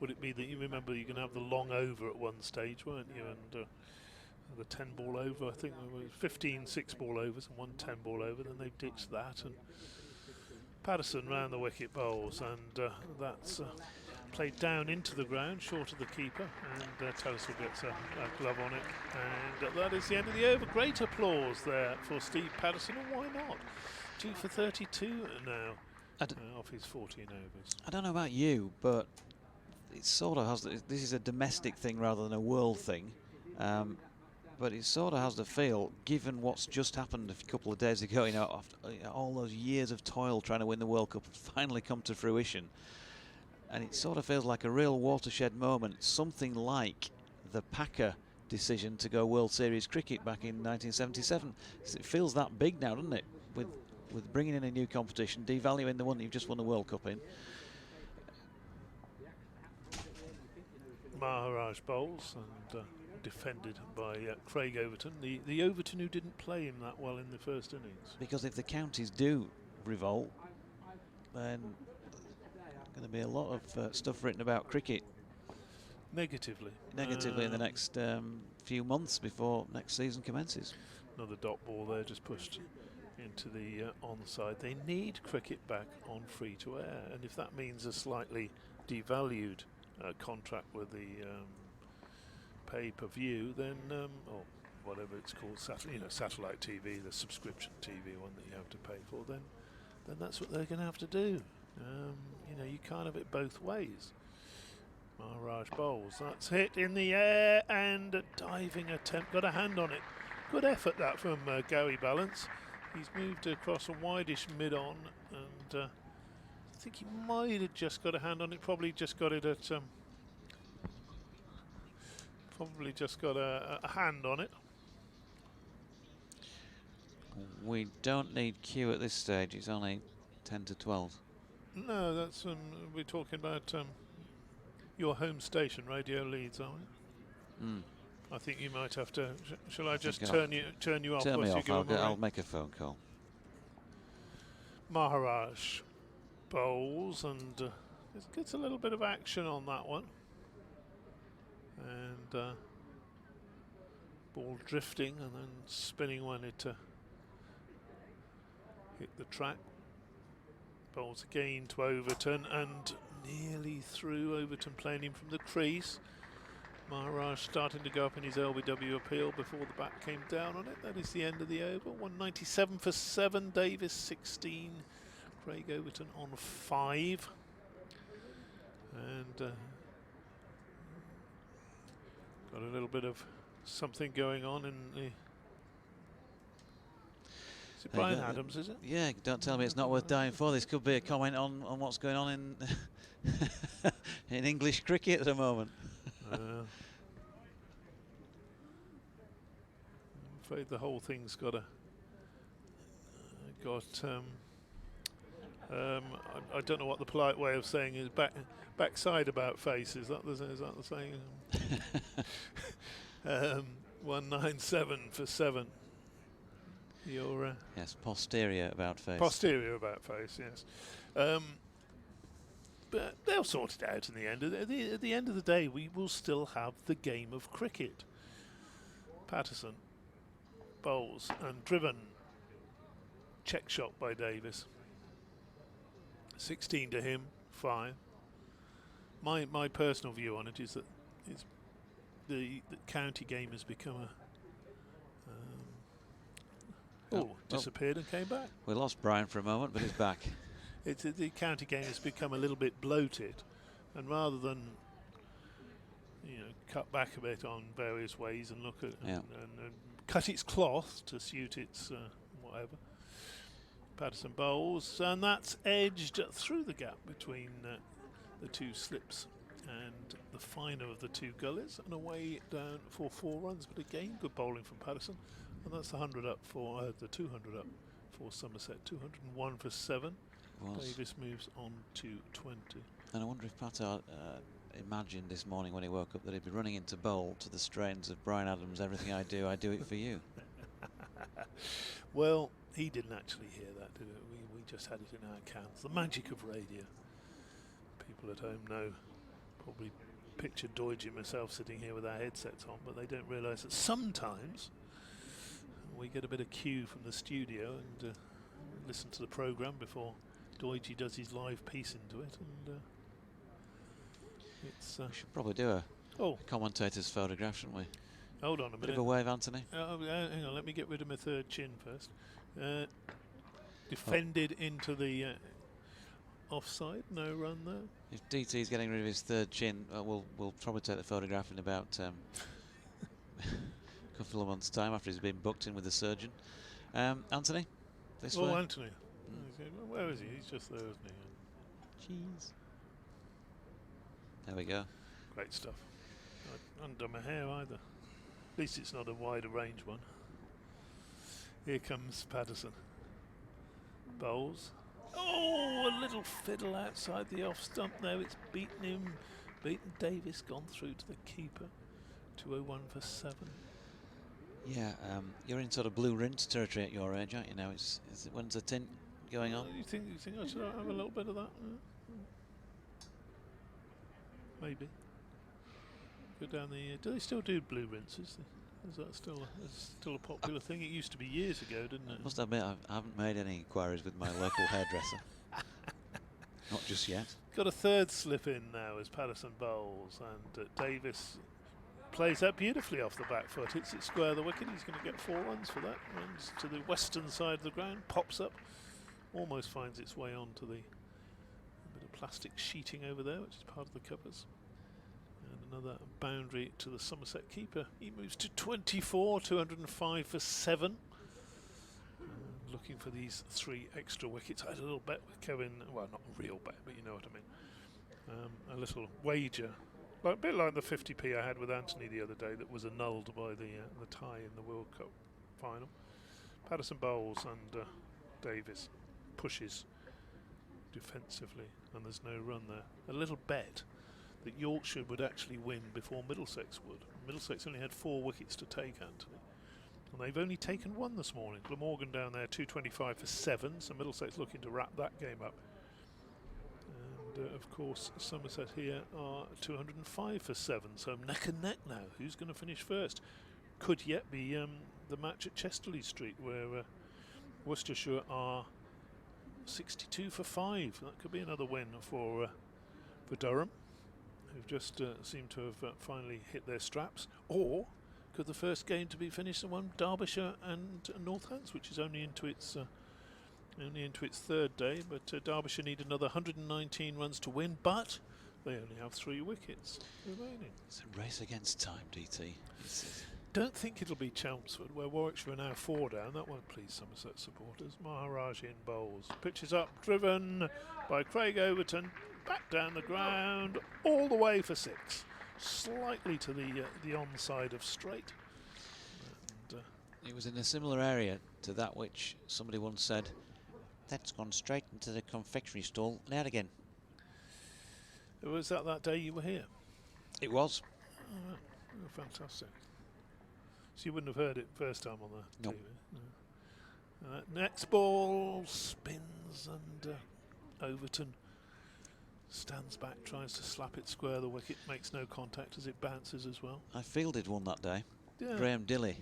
that you remember you can have the long over at one stage, weren't you? And the 10 ball over, I think there was 15 6 ball overs and 1 10 ball over. Then they ditched that, and Patterson round the wicket bowls, and that's played down into the ground, short of the keeper, and Patterson gets a glove on it. And that is the end of the over. Great applause there for Steve Patterson, and why not? 2 for 32 now off his 14 overs. I don't know about you, but it sort of has. This is a domestic thing rather than a world thing. But it sort of has the feel, given what's just happened a couple of days ago, after all those years of toil trying to win the World Cup have finally come to fruition. And it sort of feels like a real watershed moment, something like the Packer decision to go World Series cricket back in 1977. It feels that big now, doesn't it? With bringing in a new competition, devaluing the one that you've just won the World Cup in. Maharaj bowls and defended by Craig Overton, the Overton who didn't play him that well in the first innings. Because if the counties do revolt, then there's going to be a lot of stuff written about cricket. Negatively In the next few months before next season commences. Another dot ball there, just pushed into the onside. They need cricket back on free to air, and if that means a slightly devalued contract with the pay-per-view, then or whatever it's called, satellite TV, the subscription TV one that you have to pay for, then that's what they're going to have to do. You can't have it both ways. Maharaj bowls. That's hit in the air and a diving attempt. Got a hand on it. Good effort that from Gowie Balance. He's moved across a wideish mid-on, and I think he might have just got a hand on it. Probably just got it at. Probably just got a hand on it. We don't need Q at this stage. It's only 10 to 12. No, that's we're talking about your home station, Radio Leeds, aren't we? I think you might have to. Shall I just turn you off? Turn me off. I'll make a phone call. Maharaj bowls and gets a little bit of action on that one. And ball drifting and then spinning when it hit the track. Bowls again to Overton and nearly through. Overton playing him from the crease. Maharaj starting to go up in his LBW appeal before the bat came down on it. That is the end of the over. 197 for 7. Davis 16. Craig Overton on 5. And got a little bit of something going on in the. Is it Brian Adams, is it? Yeah, don't tell me it's not worth dying for. This could be a comment on what's going on in in English cricket at the moment. I'm afraid the whole thing's got I don't know what the polite way of saying is backside about face. Is that the saying? 197 for 7. Yes, posterior about face. Posterior about face, yes. But they'll sort it out in the end. At the end of the day, we will still have the game of cricket. Patterson bowls and driven. Check shot by Davis. 16 to him, 5. My personal view on it is that the county game has become disappeared and came back. We lost Brian for a moment, but he's back. The county game has become a little bit bloated, and rather than cut back a bit on various ways and look at and cut its cloth to suit its whatever. Patterson bowls, and that's edged through the gap between the two slips and the finer of the two gullies, and away down for 4 runs. But again, good bowling from Patterson, and that's the 100 up for the 200 up for Somerset. 201 for 7. Davis moves on to 20. And I wonder if Patter imagined this morning when he woke up that he'd be running into bowl to the strains of Brian Adams' "Everything I Do It For You." Well, he didn't actually hear that, did it? We just had it in our cans. The magic of radio. People at home know. Probably picture Doidge and myself sitting here with our headsets on, but they don't realise that sometimes we get a bit of cue from the studio and listen to the programme before Doidge does his live piece into it. And It's We should probably do a oh, commentator's photograph, shouldn't we? hold on a Bit minute. of a wave, Anthony. Hang on, let me get rid of my third chin first. Defended into the offside, no run there. If DT's getting rid of his third chin, we'll probably take the photograph in about a couple of months' time after he's been booked in with the surgeon. Anthony, this way. Anthony. Where is he? He's just there, isn't he? Jeez. There we go. Great stuff. I haven't done my hair either. At least it's not a wider range one. Here comes Patterson. Bowles. Oh, a little fiddle outside the off stump there. It's beaten him. Beaten Davis, gone through to the keeper. 201 for 7. Yeah, you're in sort of blue rinse territory at your age, aren't you now? When's the tint going on? You think I should have a little bit of that? Maybe. Go down the. Do they still do blue rinses? Is that still a popular thing? It used to be years ago, didn't it? I must admit, I haven't made any inquiries with my local hairdresser. Not just yet. Got a third slip in now as Patterson bowls, and Davis plays that beautifully off the back foot. Hits it square the wicket. He's going to get 4 runs for that. Runs to the western side of the ground, pops up, almost finds its way onto the bit of plastic sheeting over there, which is part of the covers. And another boundary to the Somerset keeper. He moves to 24, 205 for 7. Looking for these 3 extra wickets. I had a little bet with Kevin, well, not a real bet, but you know what I mean. A little wager, a bit like the 50p I had with Anthony the other day that was annulled by the tie in the World Cup final. Patterson bowls and Davis pushes defensively, and there's no run there. A little bet that Yorkshire would actually win before Middlesex would. Middlesex only had 4 wickets to take, Anthony. And they've only taken 1 this morning. Glamorgan down there, 225 for 7, so Middlesex looking to wrap that game up. And of course, Somerset here are 205 for 7, so neck and neck now. Who's going to finish first? Could yet be the match at Chesterley Street, where Worcestershire are 62 for 5. That could be another win for Durham, who've just seemed to have finally hit their straps. Or could the first game to be finished the one Derbyshire and Northants, which is only into its 3rd day, but Derbyshire need another 119 runs to win, but they only have 3 wickets remaining. It's a race against time, DT. Don't think it'll be Chelmsford, where Warwickshire are now 4 down. That won't please Somerset supporters. Maharaj in bowls. Pitches up, driven by Craig Overton. Back down the ground, all the way for 6. Slightly to the onside of straight. And, it was in a similar area to that which somebody once said, that's gone straight into the confectionery stall and out again. Was that day you were here? It was. Oh, fantastic. So you wouldn't have heard it first time on the nope. TV? No. Next ball spins, and Overton stands back, tries to slap it square the wicket, makes no contact as it bounces as well. I fielded one that day. Yeah. Graham Dilly.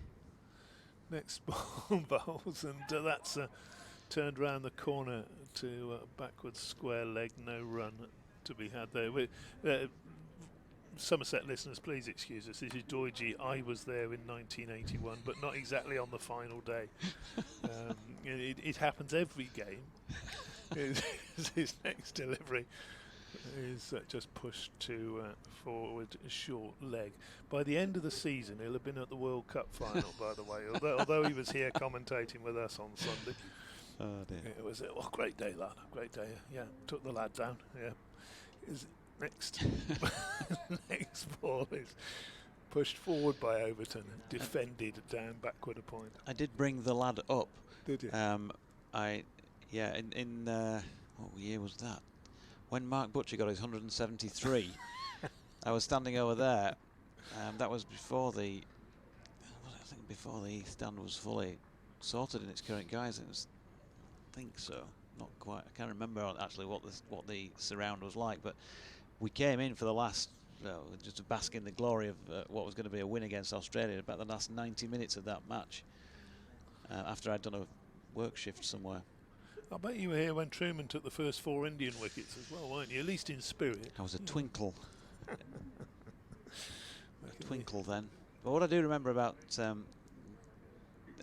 Next ball bowls, and that's turned round the corner to backwards square leg, no run to be had there. Somerset listeners, please excuse us. This is Doige. I was there in 1981, but not exactly on the final day. It happens every game. His next delivery is just pushed to forward short leg. By the end of the season, he'll have been at the World Cup final, by the way, although he was here commentating with us on Sunday. Oh dear. It was a great day, lad. Great day. Yeah, took the lad down. Yeah. Next ball is pushed forward by Overton, defended down backward a point. I did bring the lad up. Did you? In what year was that? When Mark Butcher got his 173, I was standing over there. That was before the East Stand was fully sorted in its current guise. I think so. Not quite. I can't remember actually what the surround was like, but we came in for the last, just to bask in the glory of what was going to be a win against Australia, about the last 90 minutes of that match, after I'd done a work shift somewhere. I bet you were here when Truman took the first 4 Indian wickets as well, weren't you? At least in spirit. I was a twinkle. Twinkle then. But what I do remember about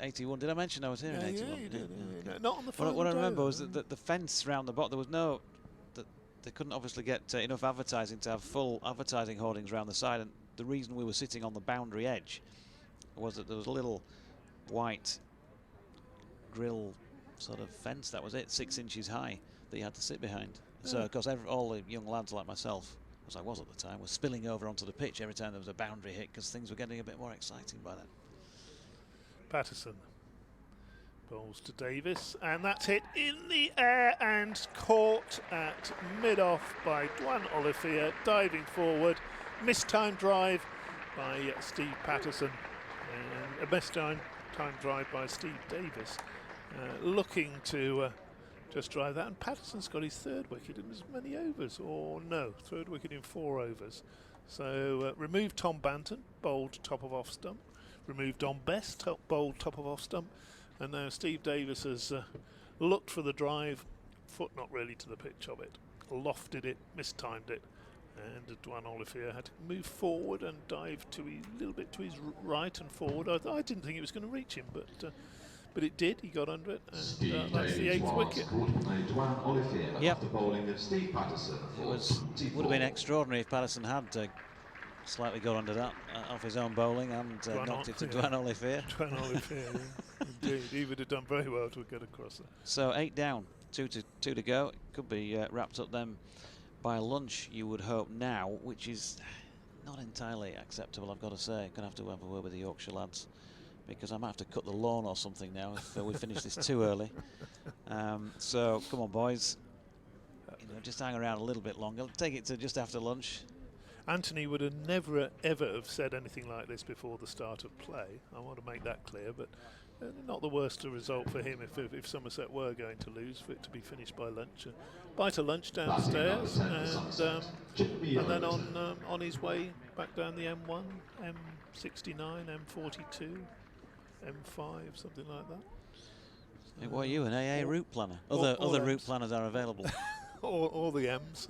81, did I mention I was here in 81? Yeah, you did. Okay. Not on the final What I day, remember was though. that the fence round the bottom, there was no, that they couldn't obviously get enough advertising to have full advertising hoardings around the side, and the reason we were sitting on the boundary edge was that there was a little white grill sort of fence, that was it, 6 inches high, that you had to sit behind. So of course all the young lads like myself, as I was at the time, were spilling over onto the pitch every time there was a boundary hit, because things were getting a bit more exciting by then. Patterson bowls to Davis, and that's hit in the air and caught at mid-off by Dwan Olivier, diving forward. Mistimed drive by Steve Patterson, and a mistimed drive by Steve Davis, looking to just drive that. And Patterson's got his 3rd wicket in as many overs, or no, 3rd wicket in 4 overs. So removed Tom Banton, bowled top of off stump. Removed Don Best, bowled top of off stump. And now Steve Davis has looked for the drive, foot not really to the pitch of it, lofted it, mistimed it, and Dwan Olivier had to move forward and dive to a little bit to his right and forward. I didn't think it was going to reach him, but it did. He got under it, and that's the 8th wicket. Yep. It would have been extraordinary if Patterson had slightly got under that off his own bowling and knocked it to Dwan Olivier. Dwan Olivier, indeed. He would have done very well to get across it. So 8 down, 2 to go. It could be wrapped up then by lunch, you would hope now, which is not entirely acceptable, I've got to say. Going to have a word with the Yorkshire lads, because I might have to cut the lawn or something now if we finish this too early. So come on, boys. Just hang around a little bit longer. Take it to just after lunch. Anthony would have never ever have said anything like this before the start of play. I want to make that clear, but not the worst result for him if Somerset were going to lose, for it to be finished by lunch. Bite of lunch downstairs, and then on his way back down the M1, M69, M42, M5, something like that. Hey, what are you, an AA route planner? Other route planners are available. All the M's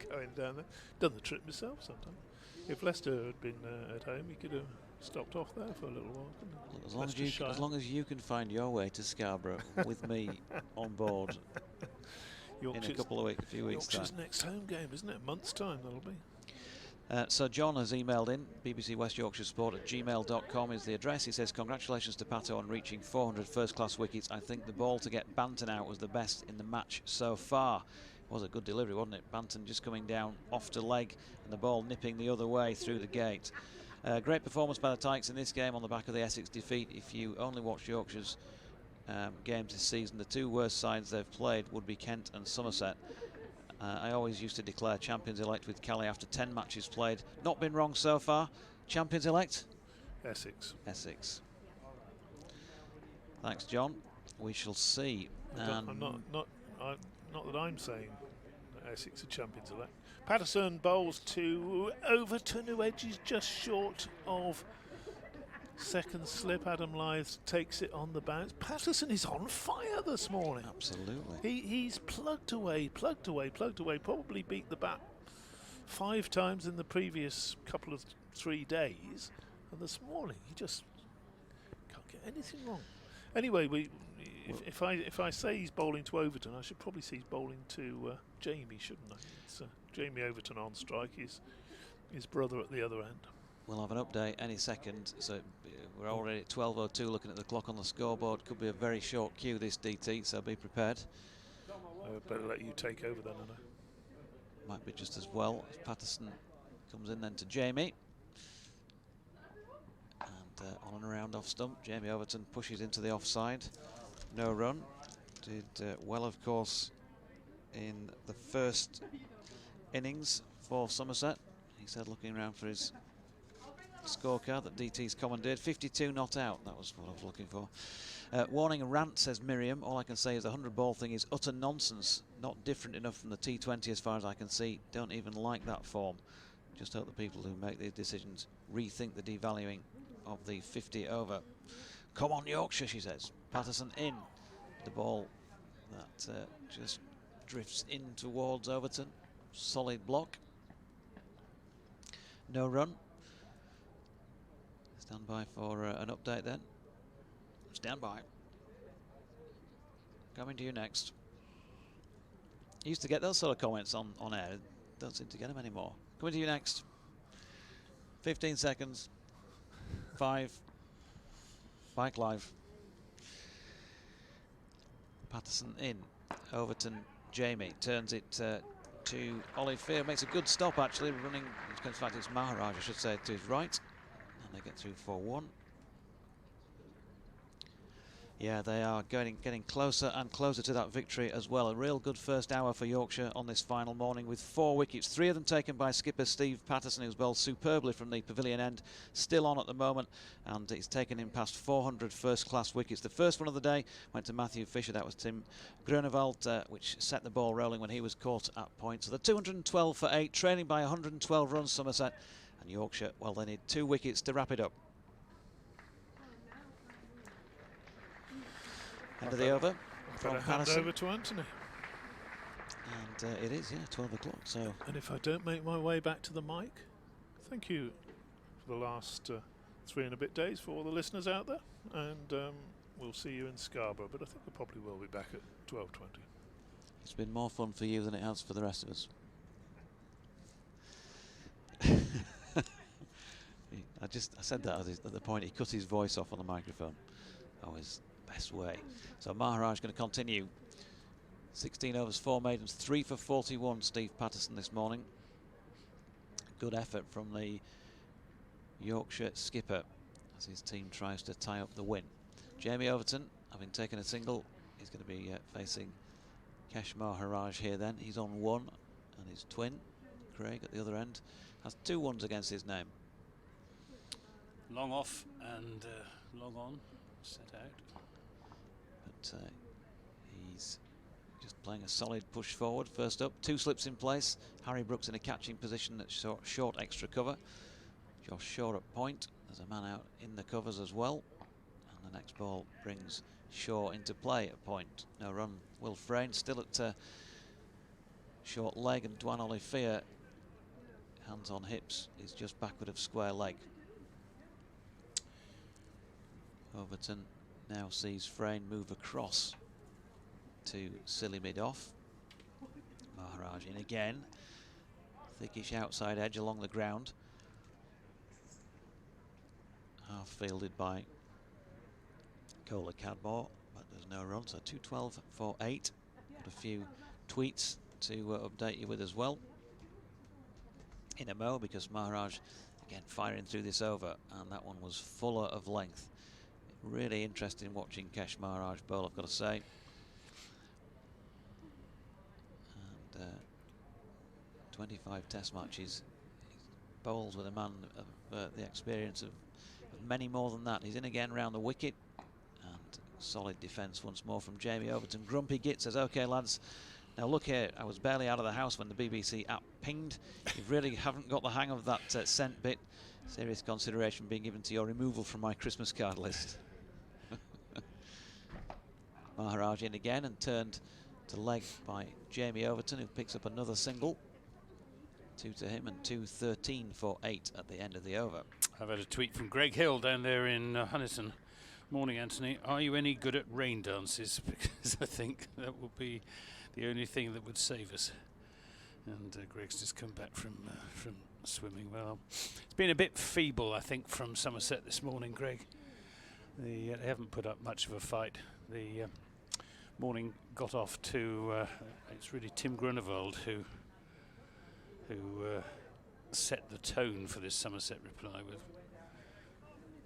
going down there. Done the trip myself sometimes. If Leicester had been at home, he could have stopped off there for a little while. As long as you can find your way to Scarborough with me on board in a few weeks' time. Yorkshire's next home game, isn't it? A month's time that'll be. So John has emailed in, BBC West Yorkshire Sport at gmail.com is the address. He says, congratulations to Pato on reaching 400 first-class wickets. I think the ball to get Banton out was the best in the match so far. It was a good delivery, wasn't it? Banton just coming down off to leg and the ball nipping the other way through the gate. Great performance by the Tykes in this game on the back of the Essex defeat. If you only watch Yorkshire's games this season, the 2 worst sides they've played would be Kent and Somerset. I always used to declare champions-elect with Kelly after 10 matches played. Not been wrong so far. Champions-elect? Essex. Essex. Thanks, John. We shall see. Not that I'm saying Essex are champions-elect. Patterson bowls to Overton, who edges just short of second slip. Adam Lyth takes it on the bounce. Patterson is on fire this morning. Absolutely. He's plugged away. Probably beat the bat 5 times in the previous couple of 3 days. And this morning, he just can't get anything wrong. Anyway, if I say he's bowling to Overton, I should probably say he's bowling to Jamie, shouldn't I? It's Jamie Overton on strike. His brother at the other end. We'll have an update any second, so we're already at 12:02 looking at the clock on the scoreboard. Could be a very short queue this DT, so be prepared. I'd better let you take over then, Anna. Might be just as well. Patterson comes in then to Jamie. And on and around off stump, Jamie Overton pushes into the offside. No run. Did well, of course, in the first innings for Somerset. He said, looking around for his scorecard that DT's commandeered. 52 not out, that was what I was looking for. Warning a rant, says Miriam. All I can say is the 100 ball thing is utter nonsense. Not different enough from the T20 as far as I can see. Don't even like that form. Just hope the people who make these decisions rethink the devaluing of the 50 over. Come on Yorkshire, she says. Patterson in. The ball that just drifts in towards Overton. Solid block. no run. Stand by for an update then. Stand by. Coming to you next. Used to get those sort of comments on air. Don't seem to get them anymore. Coming to you next. 15 seconds. 5. Bike live. Patterson in. Overton, Jamie turns it to Ollie Fear. Makes a good stop actually, running. In fact, it's Maharaj, I should say, to his right. And they get through 4-1. Yeah, they are getting closer and closer to that victory as well. A real good first hour for Yorkshire on this final morning with 4 wickets, 3 of them taken by skipper Steve Patterson, who's bowled superbly from the pavilion end, still on at the moment, and he's taken in past 400 first-class wickets. The first one of the day went to Matthew Fisher. That was Tim Grunewald, which set the ball rolling when he was caught at point. So the 212 for 8, trailing by 112 runs, Somerset, and Yorkshire, well, they need 2 wickets to wrap it up. End of the over from Patterson. Hand over to Anthony. And it is, yeah, 12 o'clock. So. And if I don't make my way back to the mic, thank you for the last 3 and a bit days for all the listeners out there. And we'll see you in Scarborough, but I think we probably will be back at 12:20. It's been more fun for you than it has for the rest of us. I said that at the point he cut his voice off on the microphone. Always best way. So Maharaj going to continue. 16 overs, 4 maidens, 3 for 41. Steve Patterson this morning. Good effort from the Yorkshire skipper as his team tries to tie up the win. Jamie Overton, having taken a single, he's going to be facing Kesh Maharaj here then. He's on 1, and his twin, Craig, at the other end, has 2 ones against his name. Long off and long on, set out. But he's just playing a solid push forward. First up, 2 slips in place. Harry Brooks in a catching position at short extra cover. Josh Shaw at point. There's a man out in the covers as well. And the next ball brings Shaw into play at point. No run. Will Frayne still at short leg, and Dwan Olifia, hands on hips, is just backward of square leg. Overton now sees Frayne move across to silly mid-off. Maharaj in again. Thickish outside edge along the ground. Half fielded by Cola Cadmore, but there's no run, so 212 for 8. Got a few tweets to update you with as well in a mo, because Maharaj again firing through this over, and that one was fuller of length. Really interesting watching Kesh Maharaj bowl, I've got to say. And 25 test matches. He bowls with a man of the experience of many more than that. He's in again round the wicket, and solid defence once more from Jamie Overton. Grumpy Git says, OK lads, now look here, I was barely out of the house when the BBC app pinged. You really haven't got the hang of that sent bit. Serious consideration being given to your removal from my Christmas card list. Maharaj in again and turned to leg by Jamie Overton, who picks up another single. 2 to him and 213 for 8 at the end of the over. I've had a tweet from Greg Hill down there in Huntington. Morning, Anthony. Are you any good at rain dances? Because I think that would be the only thing that would save us. And Greg's just come back from swimming. Well, it's been a bit feeble, I think, from Somerset this morning, Greg. They haven't put up much of a fight. The morning got off to it's really Tim Grunewald who set the tone for this Somerset reply with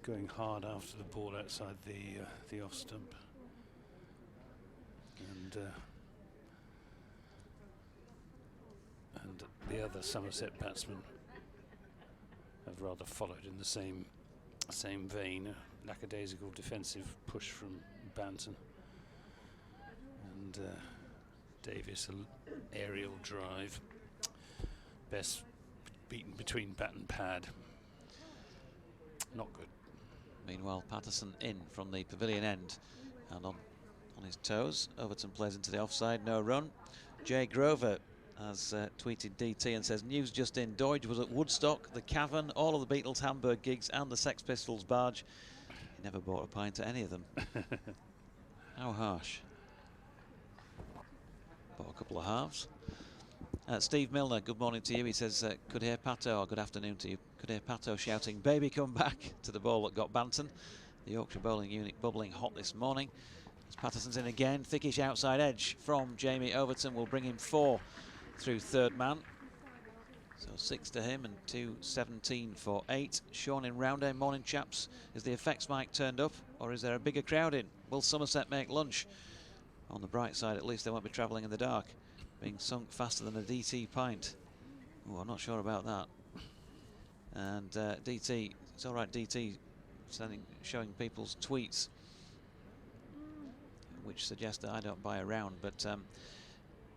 going hard after the ball outside the off stump, and the other Somerset batsmen have rather followed in the same vein. A lackadaisical defensive push from Banton, and Davis an aerial drive. Best beaten between bat and pad. Not good. Meanwhile, Patterson in from the pavilion end and on his toes. Overton plays into the offside, no run. Jay Grover has tweeted DT and says, news just in, Doidge was at Woodstock, the Cavern, all of the Beatles Hamburg gigs and the Sex Pistols barge. He never bought a pint at any of them. How harsh. Bought a couple of halves. Steve Milner, good morning to you. He says, could hear Pato, or good afternoon to you. Could hear Pato shouting, baby come back, to the ball that got Banton. The Yorkshire bowling unit bubbling hot this morning. As Patterson's in again, thickish outside edge from Jamie Overton will bring him 4 through third man. So 6 to him and 2:17 for 8. Sean in Roundhay, morning chaps. Is the effects mic turned up or is there a bigger crowd in? Will Somerset make lunch? On the bright side, at least they won't be travelling in the dark, being sunk faster than a DT pint. Oh, I'm not sure about that. And DT, it's all right, DT showing people's tweets, which suggest that I don't buy a round, but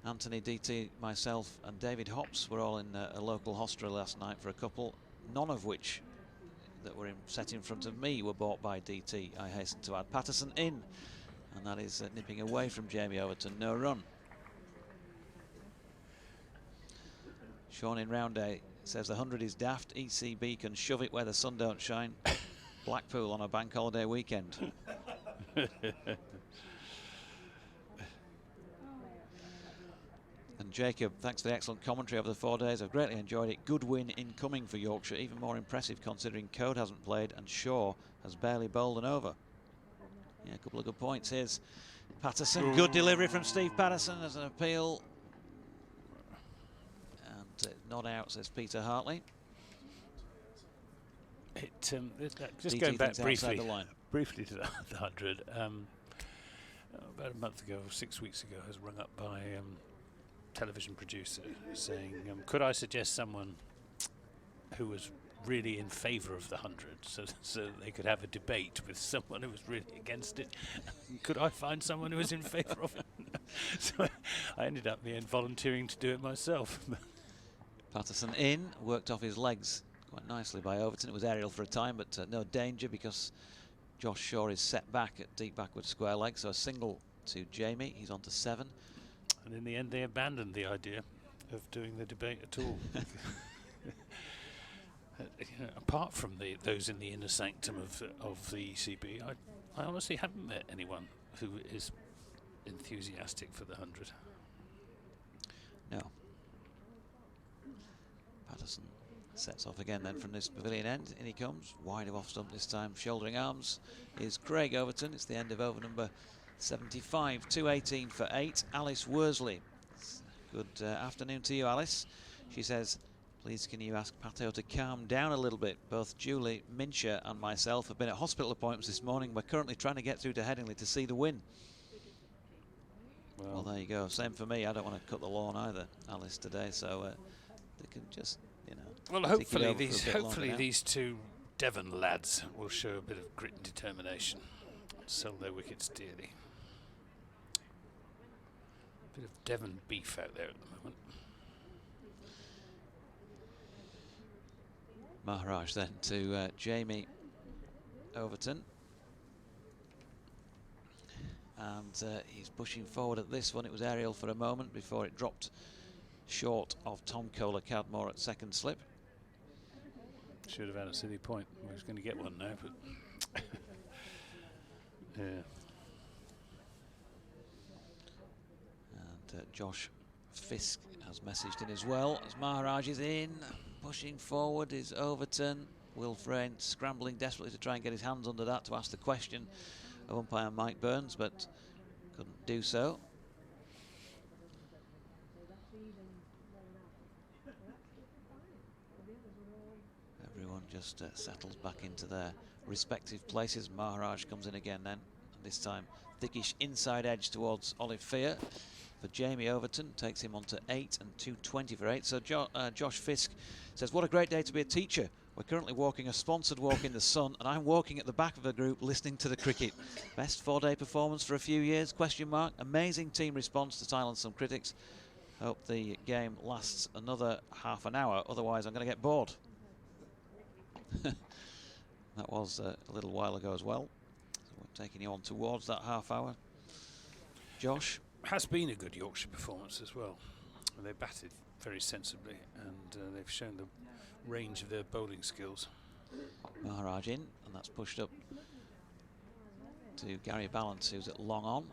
Anthony, DT, myself and David Hops were all in a local hostelry last night for a couple, none of which that were set in front of me were bought by DT, I hasten to add. Patterson in, and that is nipping away from Jamie Overton, no run. Sean in Roundhay says the 100 is daft, ECB can shove it where the sun don't shine. Blackpool on a bank holiday weekend. And Jacob, thanks for the excellent commentary over the 4 days. I've greatly enjoyed it. Good win incoming for Yorkshire. Even more impressive considering Code hasn't played and Shaw has barely bowled an over. Yeah, a couple of good points. Here's Patterson. Good delivery from Steve Patterson as an appeal. And not out, says Peter Hartley. Just going back briefly to the 100. About a month ago, 6 weeks ago, I was rung up by television producer saying, could I suggest someone who was really in favour of the 100 so they could have a debate with someone who was really against it? Could I find someone who was in favour of it? So I ended up in the end volunteering to do it myself. Patterson in, worked off his legs quite nicely by Overton. It was aerial for a time, but no danger because Josh Shaw is set back at deep backward square leg, so a single to Jamie. He's on to 7. And in the end, they abandoned the idea of doing the debate at all. Apart from those in the inner sanctum of the ECB, I honestly haven't met anyone who is enthusiastic for the 100. No. Patterson sets off again then from this pavilion end. In he comes, wide of off stump this time, shouldering arms is Craig Overton. It's the end of over number 75, 2:18 for 8. Alice Worsley. Good afternoon to you, Alice. She says, please can you ask Pato to calm down a little bit. Both Julie Mincher and myself have been at hospital appointments this morning. We're currently trying to get through to Headingley to see the win. Well, there you go. Same for me. I don't want to cut the lawn either, Alice, today. So they can just, you know. Well, hopefully these two Devon lads will show a bit of grit and determination. Sell their wickets dearly. Bit of Devon beef out there at the moment. Maharaj then to Jamie Overton. And he's pushing forward at this one. It was aerial for a moment before it dropped short of Tom Kohler-Cadmore at second slip. Should have had a silly point. He was going to get one now, but yeah. And Josh Fisk has messaged in as well as Maharaj is in. Pushing forward is Overton. Will Frayne scrambling desperately to try and get his hands under that to ask the question of umpire Mike Burns, but couldn't do so. Everyone just settles back into their respective places. Maharaj comes in again then, and this time thickish inside edge towards Olive Fear for Jamie Overton, takes him on to 8 and 2:20 for 8. So Josh Fisk says, what a great day to be a teacher. We're currently walking a sponsored walk in the sun, and I'm walking at the back of the group listening to the cricket. Best 4-day performance for a few years, question mark. Amazing team response to silence some critics. Hope the game lasts another half an hour, otherwise I'm going to get bored. That was a little while ago as well. So we're taking you on towards that half hour. Josh? Has been a good Yorkshire performance as well. They batted very sensibly, and they've shown the range of their bowling skills. Maharaj in, and that's pushed up to Gary Balance, who's at long on.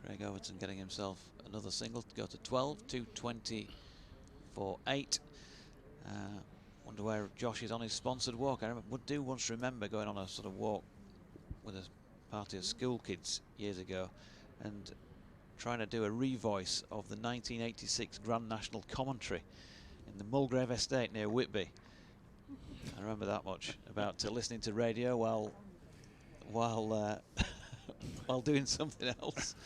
Craig Overton getting himself another single to go to 12, 220 for 8. Wonder where Josh is on his sponsored walk. I do once remember going on a sort of walk with a party of school kids years ago and trying to do a revoice of the 1986 Grand National commentary in the Mulgrave Estate near Whitby. I remember that much about listening to radio while doing something else.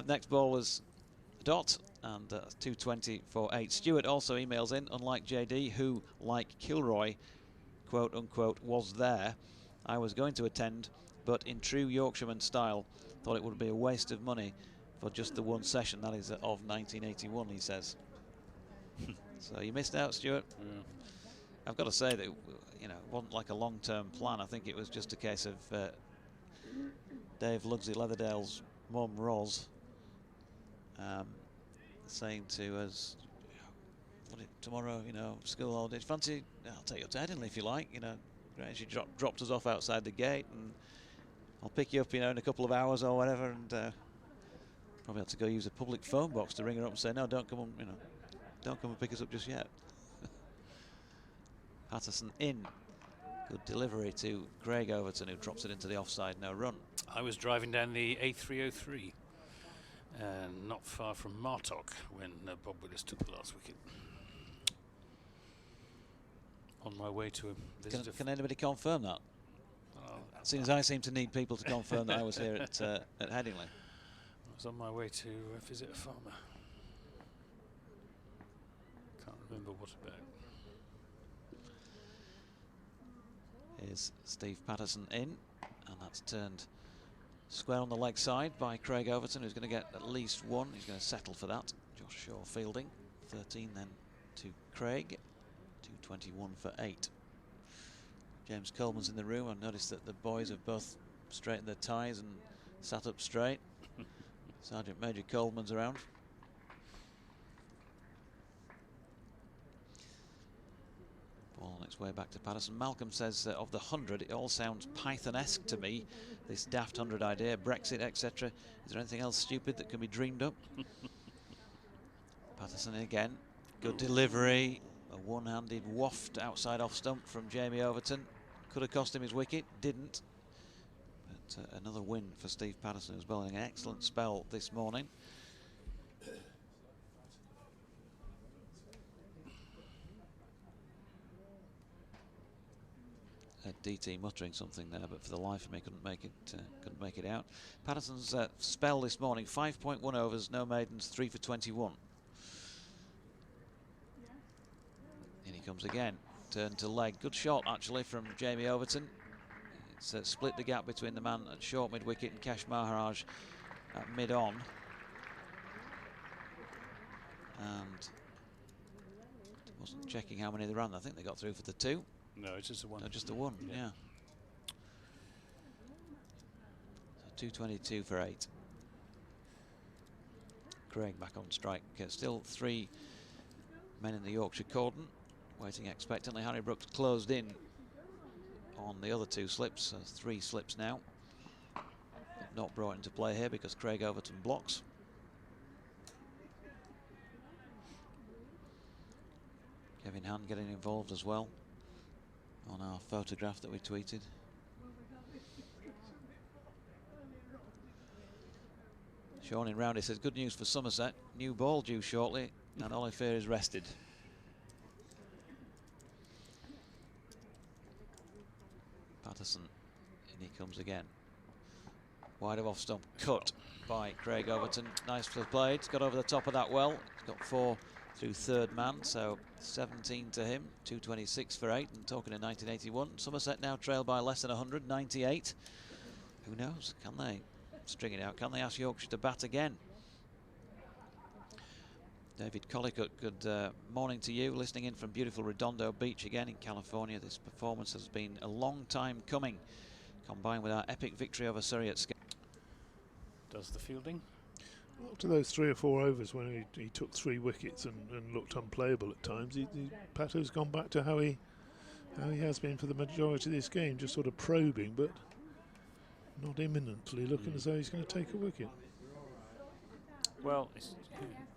Next ball was a dot, and 220 for 8. Stuart also emails in, unlike JD, who, like Kilroy, quote unquote, was there. I was going to attend, but in true Yorkshireman style, thought it would be a waste of money for just the one session. That is of 1981, he says. So you missed out, Stuart. Yeah. I've got to say that, you know, it wasn't like a long-term plan. I think it was just a case of Dave Lugsy Leatherdale's mum, Ros, saying to us, tomorrow, you know, school holidays, fancy, I'll take you to Headingley if you like, you know. She dropped us off outside the gate, and I'll pick you up, you know, in a couple of hours or whatever, and probably have to go use a public phone box to ring her up and say, no, don't come on, you know, don't come and pick us up just yet. Patterson in. Good delivery to Craig Overton, who drops it into the offside, no run. I was driving down the A303, not far from Martock, when Bob Willis took the last wicket. On my way to a visit. Can anybody confirm that? As soon as I seem to need people to confirm that I was here at Headingley. I was on my way to visit a farmer. Can't remember what about. Here's Steve Patterson in, and that's turned square on the leg side by Craig Overton, who's going to get at least one. He's going to settle for that. Josh Shaw fielding. 13 then to Craig. 221 for 8. James Coleman's in the room. I've noticed that the boys have both straightened their ties and sat up straight. Sergeant Major Coleman's around. Ball on its way back to Patterson. Malcolm says of the 100, it all sounds Python-esque to me. This daft 100 idea, Brexit, etc. Is there anything else stupid that can be dreamed up? Patterson again. Good delivery. A one-handed waft outside off stump from Jamie Overton. Could have cost him his wicket, didn't. But another win for Steve Patterson, who's bowling an excellent spell this morning. DT muttering something there, but for the life of me couldn't make it out. Patterson's spell this morning: 5.1 overs, no maidens, 3 for 21. In he comes again, turn to leg. Good shot actually from Jamie Overton. It's split the gap between the man at short mid wicket and Kesh Maharaj at mid on. And wasn't checking how many they ran. I think they got through for the 2. No, it's just a 1. No, just the 1, yeah. So 222 for 8. Craig back on strike. Still 3 men in the Yorkshire cordon, waiting expectantly. Harry Brooks closed in on the other 2 slips. So 3 slips now. But not brought into play here because Craig Overton blocks. Kevin Hand getting involved as well on our photograph that we tweeted. Sean in Roundy says, good news for Somerset, new ball due shortly and Olivier is rested. Patterson, and he comes again. Wide of off stump, cut by Craig Overton. Nicely played, he's got over the top of that well. He's got 4 through third man, so 17 to him, 226 for 8. And talking in 1981, Somerset now trailed by less than 100, 98. Who knows? Can they string it out? Can they ask Yorkshire to bat again? David Collicutt, good morning to you, listening in from beautiful Redondo Beach again in California. This performance has been a long time coming, combined with our epic victory over Surrey at Scale. Does the fielding? after those 3 or 4 overs when he took 3 wickets and looked unplayable at times, Pato's gone back to how he has been for the majority of this game, just sort of probing, but not imminently looking as though he's going to take a wicket. Well, it's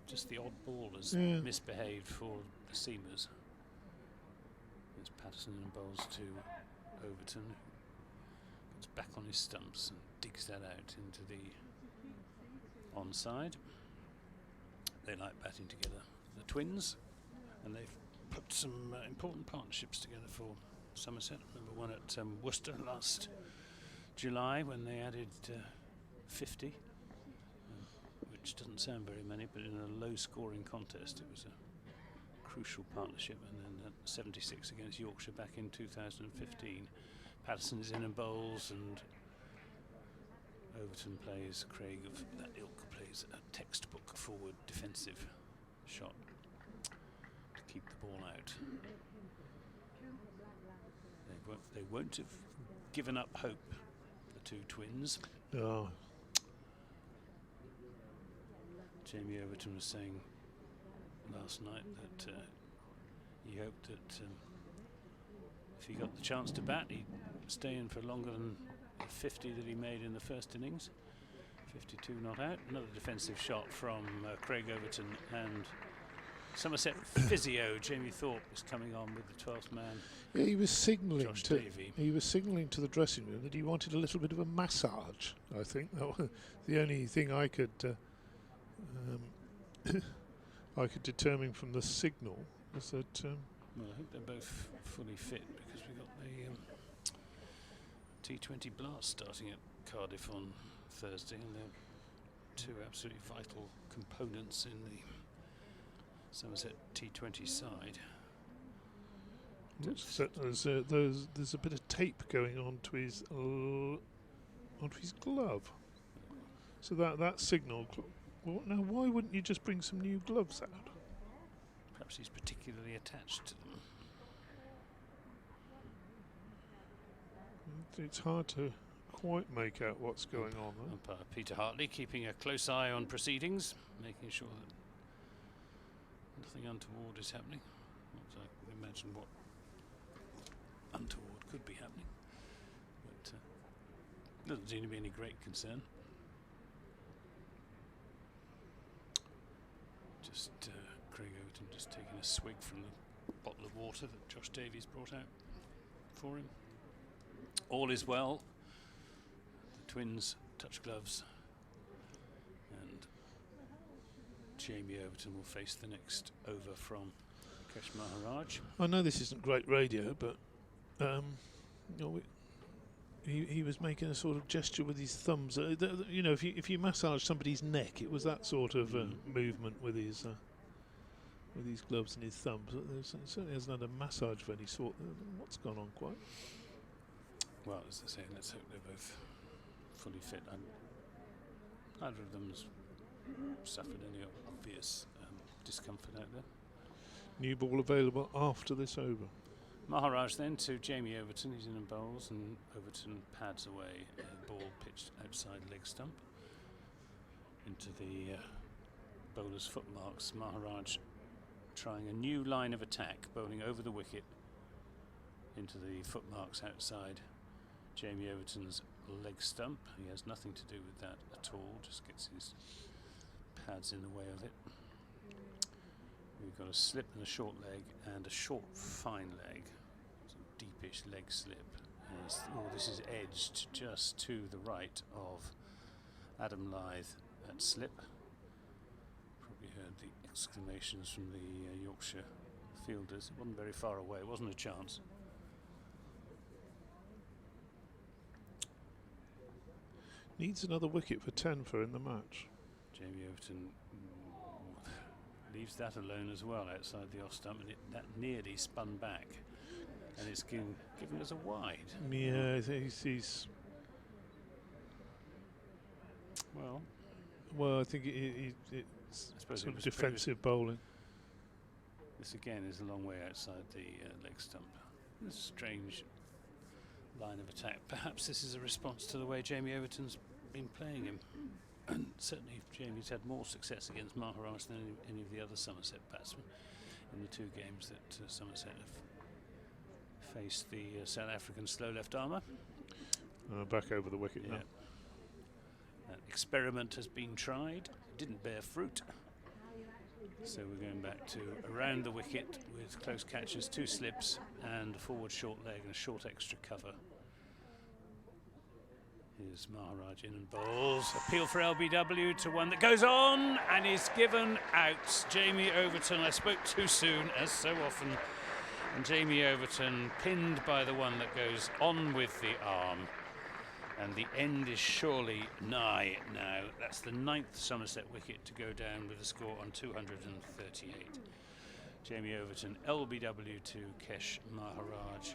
just the odd ball has misbehaved for the seamers. It's Patterson and bowls to Overton, who gets back on his stumps and digs that out into the onside. They like batting together, the twins, and they've put some important partnerships together for Somerset. Remember one at Worcester last July when they added 50, which doesn't sound very many, but in a low-scoring contest, it was a crucial partnership. And then at 76 against Yorkshire back in 2015, Patterson is in and bowls, and Overton plays. Craig of that ilk plays a textbook forward defensive shot to keep the ball out. They won't have given up hope, the 2 twins. Oh. Jamie Overton was saying last night that he hoped that if he got the chance to bat, he'd stay in for longer than the 50 that he made in the first innings. 52 not out. Another defensive shot from Craig Overton, and Somerset physio Jamie Thorpe is coming on with the 12th man. Yeah, he was signalling Josh to Davey. He was signalling to the dressing room that he wanted a little bit of a massage. I think that was the only thing I could I could determine from the signal was that. Well, I hope they're both fully fit, because we've got the T20 Blast starting at Cardiff on Thursday, and they're 2 absolutely vital components in the Somerset T20 side. There's a bit of tape going onto his glove, so that signal. Well, now, why wouldn't you just bring some new gloves out? Perhaps he's particularly attached to them. It's hard to quite make out what's going on there. Umpire Peter Hartley keeping a close eye on proceedings, making sure that nothing untoward is happening. I can imagine what untoward could be happening, but doesn't seem to be any great concern. Just Craig Overton just taking a swig from the bottle of water that Josh Davies brought out for him. All is well. The twins touch gloves, and Jamie Overton will face the next over from Kesh Maharaj. I know this isn't great radio, but he was making a sort of gesture with his thumbs. You know, if you massage somebody's neck, it was that sort of movement with his gloves and his thumbs. There certainly hasn't had a massage of any sort. What's gone on quite? Well, as I say, let's hope they're both fully fit. Neither of them's suffered any obvious discomfort out there. New ball available after this over. Maharaj then to Jamie Overton. He's in and bowls, and Overton pads away. A ball pitched outside leg stump into the bowler's footmarks. Maharaj trying a new line of attack, bowling over the wicket into the footmarks outside Jamie Overton's leg stump. He has nothing to do with that at all, just gets his pads in the way of it. We've got a slip and a short leg and a short fine leg. It's a deepish leg slip. This is edged just to the right of Adam Lyth at slip. Probably heard the exclamations from the Yorkshire fielders. It wasn't very far away, it wasn't a chance. Needs another wicket for 10 for in the match. Jamie Overton leaves that alone as well outside the off stump, and that nearly spun back, and it's given as a wide. Yeah, he's well, I think it's sort of defensive bowling. This again is a long way outside the leg stump. This strange line of attack. Perhaps this is a response to the way Jamie Overton's been playing him. And certainly Jamie's had more success against Maharaj than any of the other Somerset batsmen in the 2 games that Somerset have faced the South African slow left armour. Back over the wicket now. That experiment has been tried, didn't bear fruit. So we're going back to around the wicket with close catches, 2 slips and a forward short leg and a short extra cover. Here's Maharaj in and bowls. Appeal for LBW to one that goes on and is given out. Jamie Overton, I spoke too soon, as so often. And Jamie Overton pinned by the one that goes on with the arm. And the end is surely nigh now. That's the 9th Somerset wicket to go down with a score on 238. Jamie Overton, LBW to Kesh Maharaj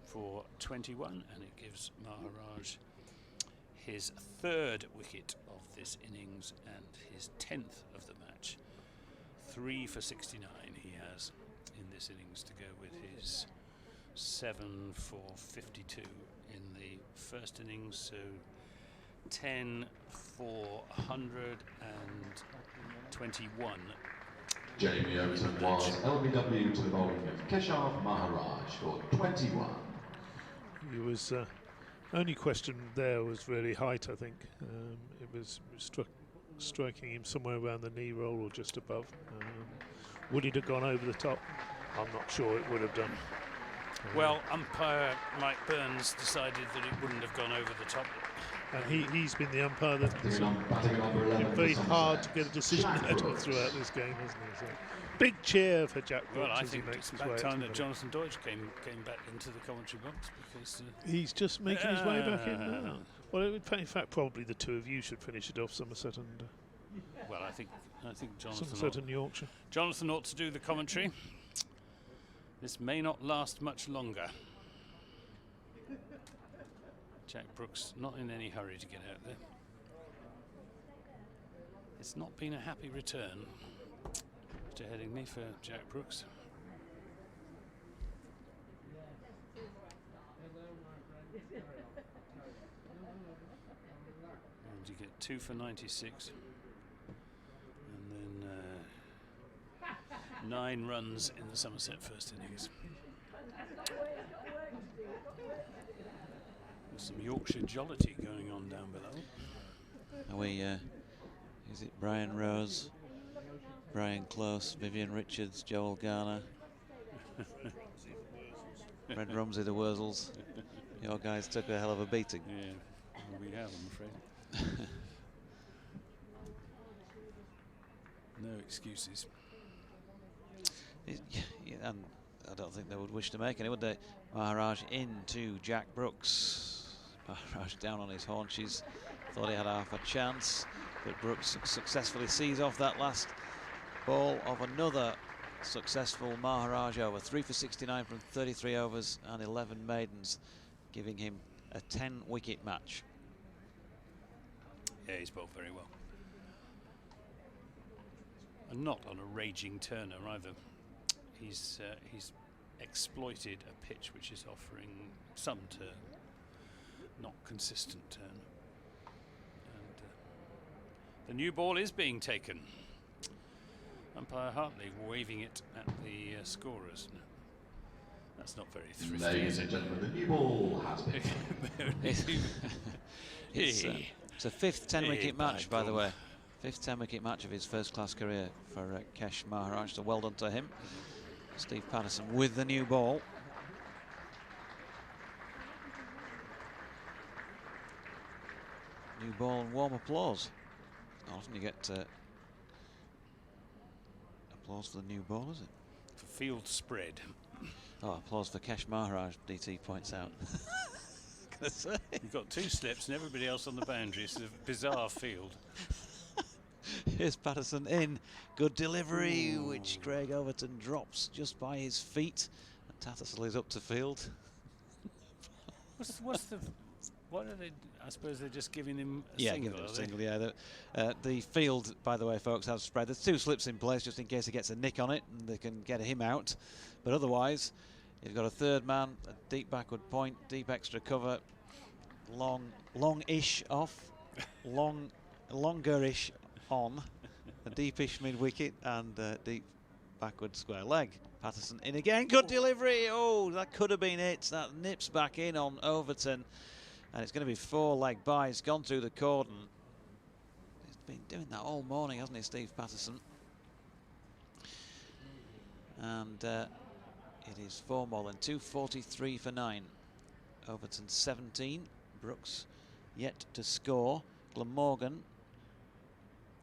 for 21, and it gives Maharaj his 3rd wicket of this innings and his 10th of the match. 3 for 69 he has in this innings to go with his 7 for 52 in the first innings, so 10 for 121. Jamie Overton was LBW to the bowling of Keshav Maharaj for 21. He was only question there was really height, I think. It was striking him somewhere around the knee roll or just above. Would it have gone over the top? I'm not sure it would have done. Well, umpire Mike Burns decided that it wouldn't have gone over the top. And he's been the umpire that's been very hard to get a decision out of throughout this game, hasn't he? So, big cheer for Jack Brooks. Well, I think it's about time that Jonathan Deutsch came back into the commentary box, because he's just making his way back in now. Well, in fact, probably the 2 of you should finish it off, Somerset and well, I think Jonathan Somerset and Yorkshire. Jonathan ought to do the commentary. This may not last much longer. Jack Brooks not in any hurry to get out there. It's not been a happy return to Headingley for Jack Brooks. And you get 2 for 96. And then 9 runs in the Somerset first innings. There's some Yorkshire jollity going on down below. Are we, is it Brian Rose, Brian Close, Vivian Richards, Joel Garner, Red Rumsey, the Wurzels? Your guys took a hell of a beating. Yeah, well, we have, I'm afraid. No excuses. And I don't think they would wish to make any, would they? Maharaj into Jack Brooks. Maharaj down on his haunches. Thought he had half a chance, but Brooks successfully sees off that last ball of another successful Maharaj over. 3 for 69 from 33 overs and 11 maidens, giving him a 10-wicket match. Yeah, he's bowled very well. And not on a raging turner either. He's exploited a pitch which is offering some turn, not consistent turn. And the new ball is being taken. Umpire Hartley waving it at the scorers. No, that's not very thrifty. Ladies and gentlemen, the new ball has been It's a 5th 10-wicket match, by the way. 5th 10-wicket match of his first-class career for Kesh Maharaj, so well done to him. Steve Patterson with the new ball. New ball and warm applause. Not often you get applause for the new ball, is it? For field spread. Oh, applause for Kesh Maharaj, DT points out. You've got 2 slips and everybody else on the boundary. It's a bizarre field. Here's Patterson in. Good delivery, which Craig Overton drops just by his feet. And Tattersall is up to field. What are they? I suppose they're just giving him a Yeah, single. give him a single, yeah. The field, by the way, folks, has spread. There's 2 slips in place just in case he gets a nick on it and they can get him out. But otherwise, you've got a 3rd man, a deep backward point, deep extra cover, long-ish off, long longerish on, a deepish mid-wicket and deep backward square leg. Patterson in again, good delivery. Oh, that could have been it. That nips back in on Overton, and it's going to be 4-leg by. It's gone through the cordon. He's been doing that all morning, hasn't he, Steve Patterson? And it is 4 more than 243 for 9. Overton 17. Brooks yet to score. Glamorgan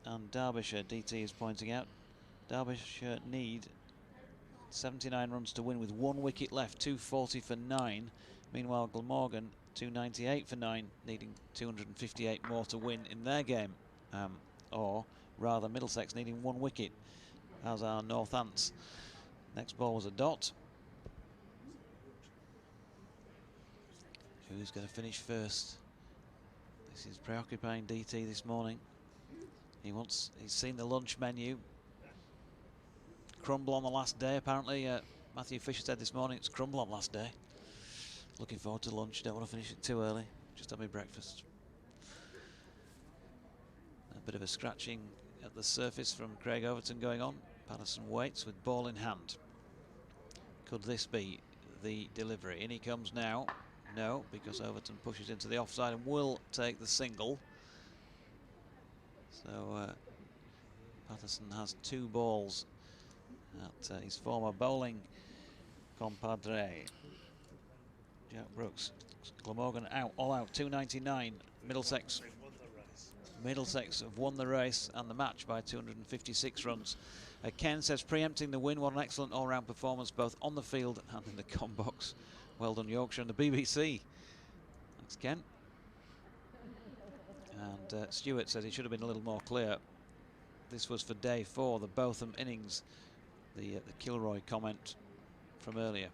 and Derbyshire, DT is pointing out. Derbyshire need 79 runs to win with 1 wicket left, 240 for 9. Meanwhile, Glamorgan 298 for 9, needing 258 more to win in their game. Or rather, Middlesex needing 1 wicket, as are Northants. Next ball was a dot. Who's going to finish first? This is preoccupying DT this morning. He's seen the lunch menu. Crumble on the last day, apparently. Matthew Fisher said this morning it's crumble on last day. Looking forward to lunch. Don't want to finish it too early. Just have my breakfast. A bit of a scratching at the surface from Craig Overton going on. Patterson waits with ball in hand. Could this be the delivery? In he comes now. No, because Overton pushes into the offside and will take the single. So Patterson has 2 balls at his former bowling compadre. Jack Brooks. Glamorgan out, all out, 299. Middlesex have won the race and the match by 256 runs. Ken says, preempting the win, what an excellent all-round performance both on the field and in the com box. Well done, Yorkshire and the BBC. Thanks, Ken. And Stewart says he should have been a little more clear. This was for day 4, the Botham innings, the Kilroy comment from earlier.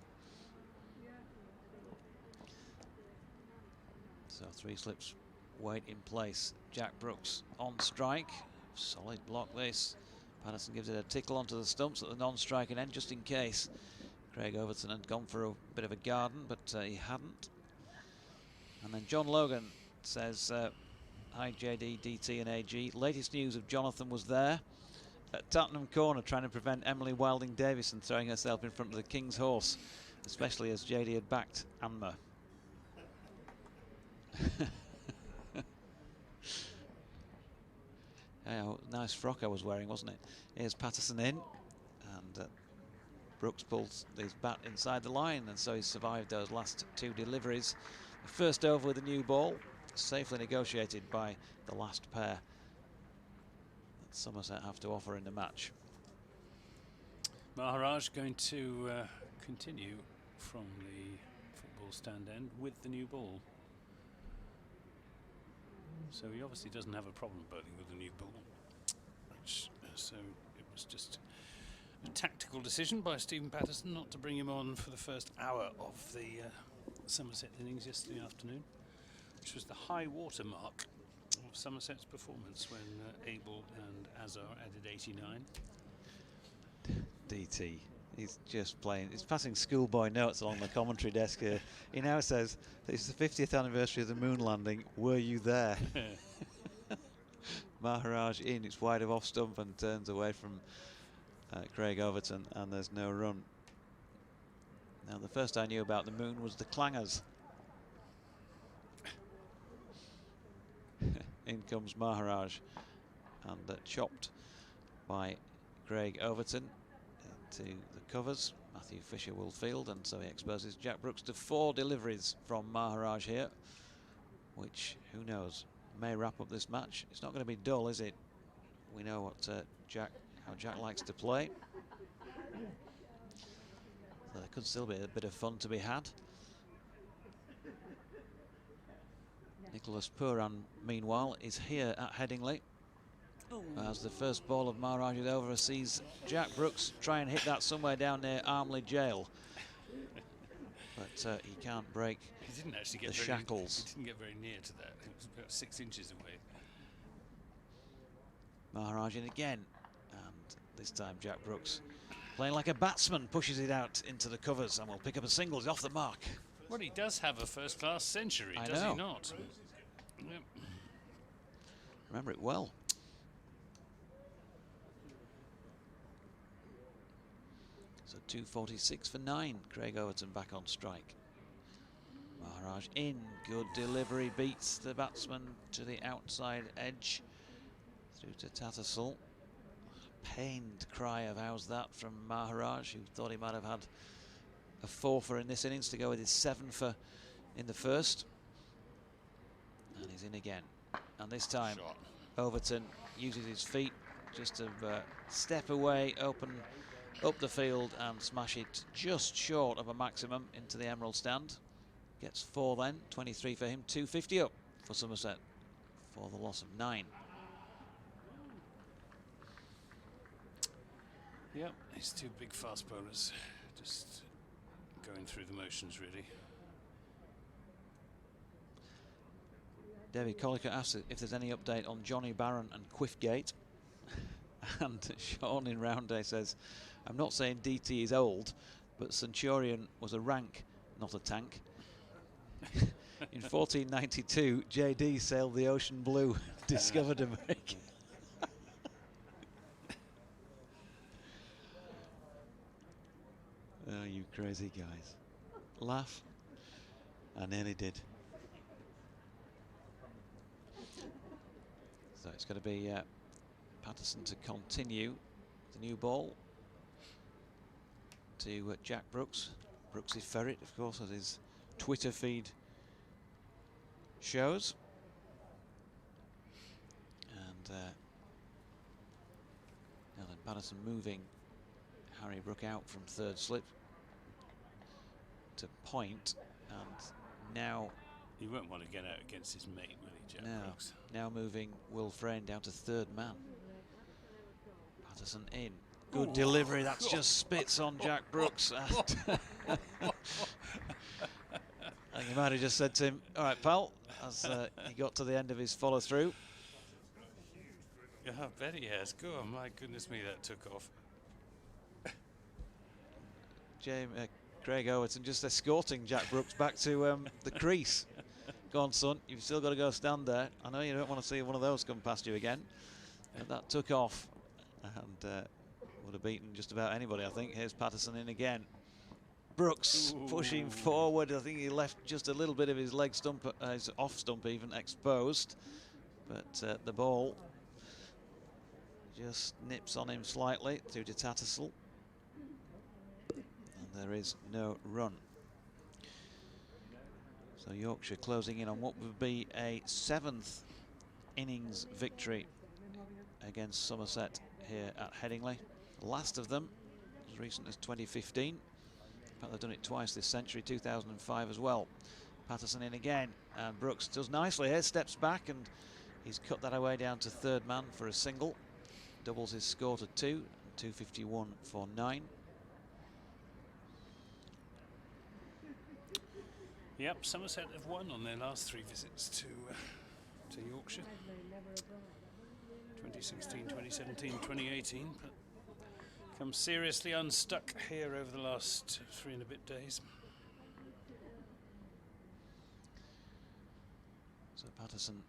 So 3 slips wait in place. Jack Brooks on strike. Solid block this. Patterson gives it a tickle onto the stumps at the non-striking end just in case. Craig Overton had gone for a bit of a garden, but he hadn't. And then John Logan says, hi JD, DT and AG. Latest news of Jonathan was there at Tottenham Corner trying to prevent Emily Wilding Davison throwing herself in front of the King's horse, especially as JD had backed Anma. Yeah, nice frock I was wearing, wasn't it? Here's Patterson in, and Brooks pulls his bat inside the line, and so he survived those last 2 deliveries. The first over with a new ball, safely negotiated by the last pair that Somerset have to offer in the match. Maharaj going to continue from the football stand end with the new ball. So he obviously doesn't have a problem bowling with the new ball. So it was just a tactical decision by Stephen Patterson not to bring him on for the first hour of the Somerset innings yesterday afternoon, which was the high water mark of Somerset's performance when Abel and Azar added 89. DT, he's just playing, he's passing schoolboy notes along the commentary desk here. He now says, it's the 50th anniversary of the moon landing, were you there? Maharaj in, it's wide of off stump and turns away from Craig Overton, and there's no run. Now the first I knew about the moon was the clangers. In comes Maharaj, and chopped by Craig Overton into the covers. Matthew Fisher will field, and so he exposes Jack Brooks to 4 deliveries from Maharaj here, which, who knows, may wrap up this match. It's not going to be dull, is it? We know what how Jack likes to play. So there could still be a bit of fun to be had. Nicholas Puran, meanwhile, is here at Headingley. As the first ball of Maharaj is over, sees Jack Brooks try and hit that somewhere down near Armley Jail. But he can't break He didn't actually get the shackles. He didn't get very near to that. It was about 6 inches away. Maharaj in again, and this time Jack Brooks, playing like a batsman, pushes it out into the covers and will pick up a single. He's off the mark. Well, he does have a first-class century, does he not? Yep. Remember it well. So 2:46 for 9. Craig Overton back on strike. Maharaj in, good delivery, beats the batsman to the outside edge through to Tattersall. Pained cry of how's that from Maharaj, who thought he might have had a 4-for in this innings to go with his 7-for in the first. And he's in again. And this time Overton uses his feet just to step away, open up the field and smash it just short of a maximum into the Emerald stand. Gets 4 then, 23 for him, 250 up for Somerset for the loss of 9. Yep, these two big fast bowlers just going through the motions really. David Colliker asks if there's any update on Johnny Barron and Quiffgate. And Sean in Round Day says, I'm not saying DT is old, but Centurion was a rank, not a tank. In 1492, JD sailed the Ocean Blue, discovered America. Oh, you crazy guys. Laugh. I nearly did. So it's going to be Patterson to continue the new ball to Jack Brooks. Brooksy Ferret, of course, as his Twitter feed shows. And now then Patterson moving Harry Brook out from third slip to point, and now he won't want to get out against his mate, will he, Jack Brooks? Now moving Will Frayne down to third man. Patterson in. Good delivery, that's just spits on Jack Brooks. And I think he might have just said to him, all right, pal, as he got to the end of his follow-through. Yeah, I bet he has. Go on, my goodness me, that took off. Craig Overton just escorting Jack Brooks back to the crease. Go on, son, you've still got to go stand there. I know you don't want to see one of those come past you again. And that took off and would have beaten just about anybody, I think. Here's Patterson in again. Brooks pushing forward. I think he left just a little bit of his leg stump, his off stump even, exposed. But the ball just nips on him slightly through to Tattersall. And there is no run. So Yorkshire closing in on what would be a 7th innings victory against Somerset here at Headingley. The last of them as recent as 2015. In fact, they've done it twice this century, 2005 as well. Patterson in again, and Brooks does nicely here, steps back, and he's cut that away down to third man for a single. Doubles his score to 2, 251 for 9. Yep, Somerset have won on their last 3 visits to Yorkshire. 2016, 2017, 2018. But come seriously unstuck here over the last 3 and a bit days. So Patterson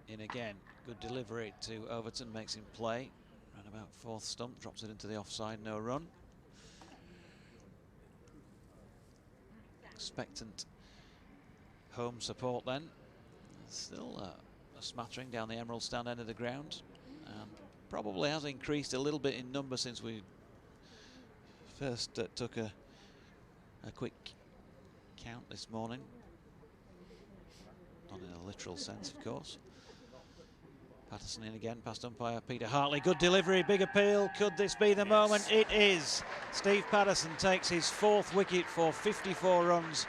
in again. Good delivery to Overton, makes him play. Round about 4th stump, drops it into the offside, no run. Expectant home support then. Still a smattering down the Emerald stand end of the ground, and probably has increased a little bit in number since we first took a quick count this morning. Not in a literal sense, of course. Patterson in again, past umpire Peter Hartley. Good delivery, big appeal. Could this be the moment? It is. Steve Patterson takes his 4th wicket for 54 runs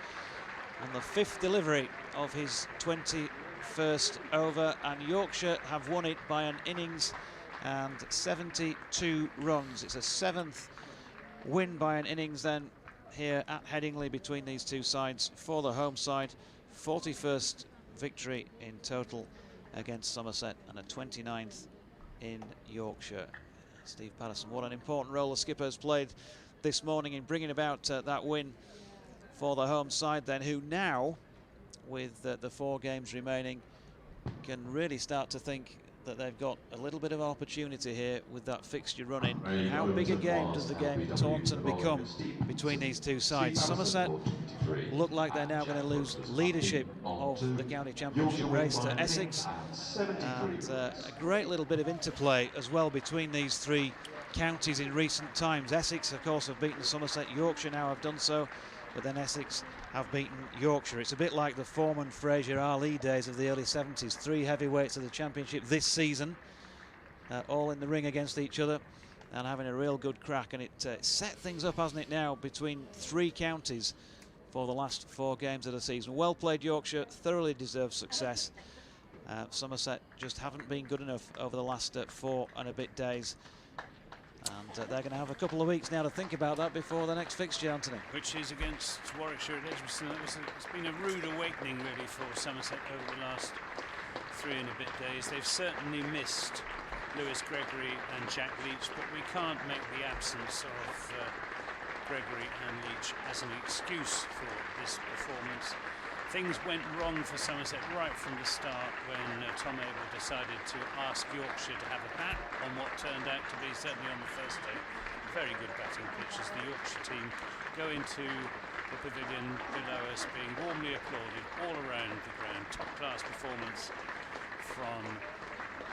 on the 5th delivery of his 21st over, and Yorkshire have won it by an innings and 72 runs. It's a 7th win by an innings then here at Headingley between these two sides for the home side. 41st victory in total against Somerset and a 29th in Yorkshire. Steve Patterson, what an important role the skipper has played this morning in bringing about that win for the home side then, who now, with the 4 games remaining, can really start to think that they've got a little bit of opportunity here with that fixture running. And how big a game does the game in Taunton become between these two sides? Somerset look like they're now going to lose leadership of the county championship race to Essex, and a great little bit of interplay as well between these three counties in recent times. Essex, of course, have beaten Somerset. Yorkshire now have done so, but then Essex have beaten Yorkshire. It's a bit like the Foreman, Fraser, Ali days of the early 70s. Three heavyweights of the championship this season, all in the ring against each other and having a real good crack. And it set things up, hasn't it, now between three counties for the last 4 games of the season. Well played, Yorkshire, thoroughly deserved success. Somerset just haven't been good enough over the last 4 and a bit days. And they're going to have a couple of weeks now to think about that before the next fixture, Anthony. Which is against Warwickshire at Edgbaston. It's been a rude awakening, really, for Somerset over the last 3 and a bit days. They've certainly missed Lewis Gregory and Jack Leach, but we can't make the absence of Gregory and Leach as an excuse for this performance. Things went wrong for Somerset right from the start when Tom Abel decided to ask Yorkshire to have a bat on what turned out to be, certainly on the first day, very good batting pitch as the Yorkshire team go into the pavilion below us being warmly applauded all around the ground. Top class performance from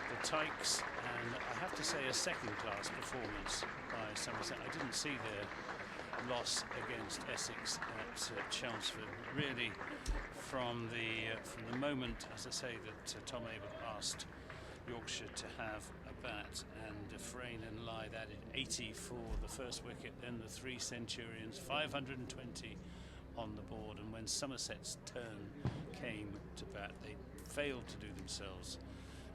the Tykes, and I have to say a second class performance by Somerset. I didn't see their loss against Essex at Chelmsford. Really, from the moment, as I say, that Tom Abel asked Yorkshire to have a bat, and Frayne and Lythe added 80 for the first wicket, then the 3 Centurions, 520 on the board, and when Somerset's turn came to bat, they failed to do themselves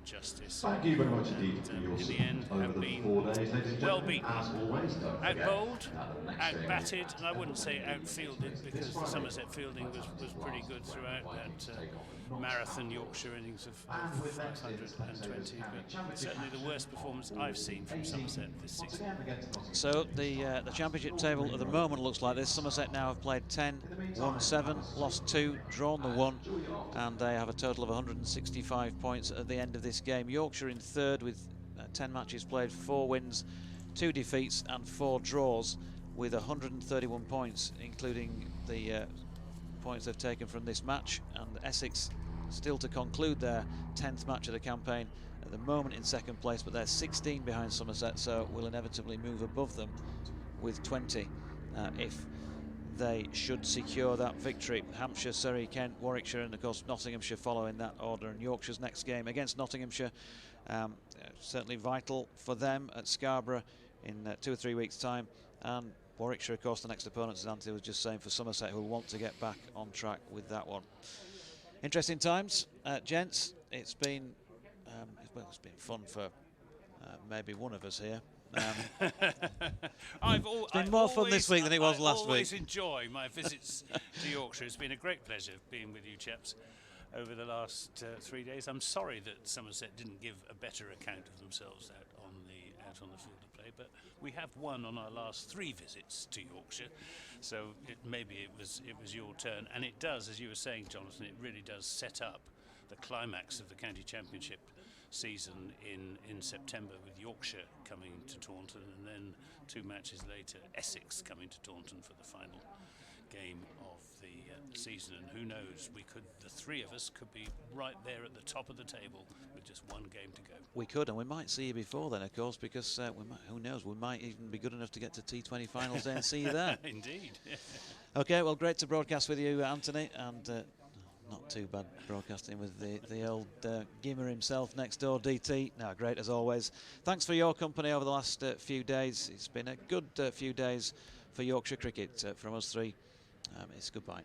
justice. Thank you very much indeed for your in the end, have been 4 days, ladies and well gentlemen. beaten, As always, don't forget out-bowled, that the next out-batted, and I wouldn't say out-fielded because the Somerset fielding was pretty good throughout that marathon Yorkshire innings of 520, but certainly the worst performance I've seen from Somerset this season. So the championship table at the moment looks like this. Somerset now have played 10, won 7, lost 2, drawn the 1, and they have a total of 165 points at the end of this game. Yorkshire in third with 10 matches played, 4 wins, 2 defeats and 4 draws with 131 points, including the points they've taken from this match. And Essex still to conclude their 10th match of the campaign, at the moment in second place, but they're 16 behind Somerset, so will inevitably move above them with 20 if they should secure that victory. Hampshire, Surrey, Kent, Warwickshire, and of course Nottinghamshire follow in that order. And Yorkshire's next game against Nottinghamshire, certainly vital for them at Scarborough in 2 or 3 weeks' time. And Warwickshire, of course, the next opponent, as Anthony was just saying, for Somerset, who will want to get back on track with that one. Interesting times, gents. It's been well, it's been fun for maybe one of us here. It's been more fun this week than it was last week. I always enjoy my visits to Yorkshire. It's been a great pleasure being with you chaps over the last 3 days. I'm sorry that Somerset didn't give a better account of themselves out on the field of play, but we have won on our last 3 visits to Yorkshire, so maybe it was your turn. And it does, as you were saying, Jonathan, it really does set up the climax of the county championship season in September, with Yorkshire coming to Taunton, and then 2 matches later Essex coming to Taunton for the final game of the season. And who knows, the 3 of us could be right there at the top of the table with just 1 game to go. We could, and we might see you before then, of course, because who knows, we might even be good enough to get to T20 finals there and see you there. Indeed. Okay, well, great to broadcast with you, Anthony, and not too bad broadcasting with the old Gimmer himself next door, DT. No, great as always. Thanks for your company over the last few days. It's been a good few days for Yorkshire cricket from us 3. It's goodbye.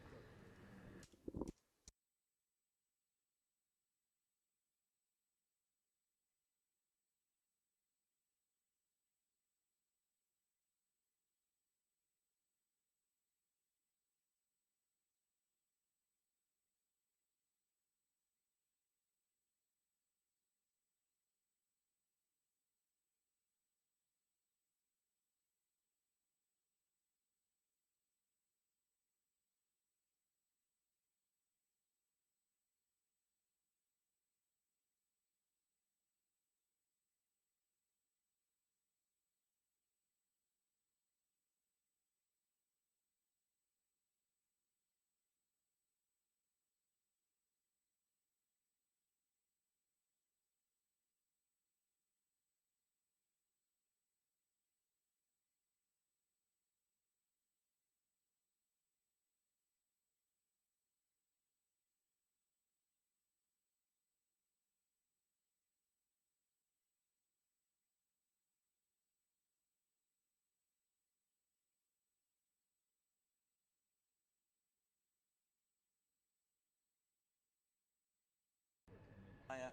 Yeah.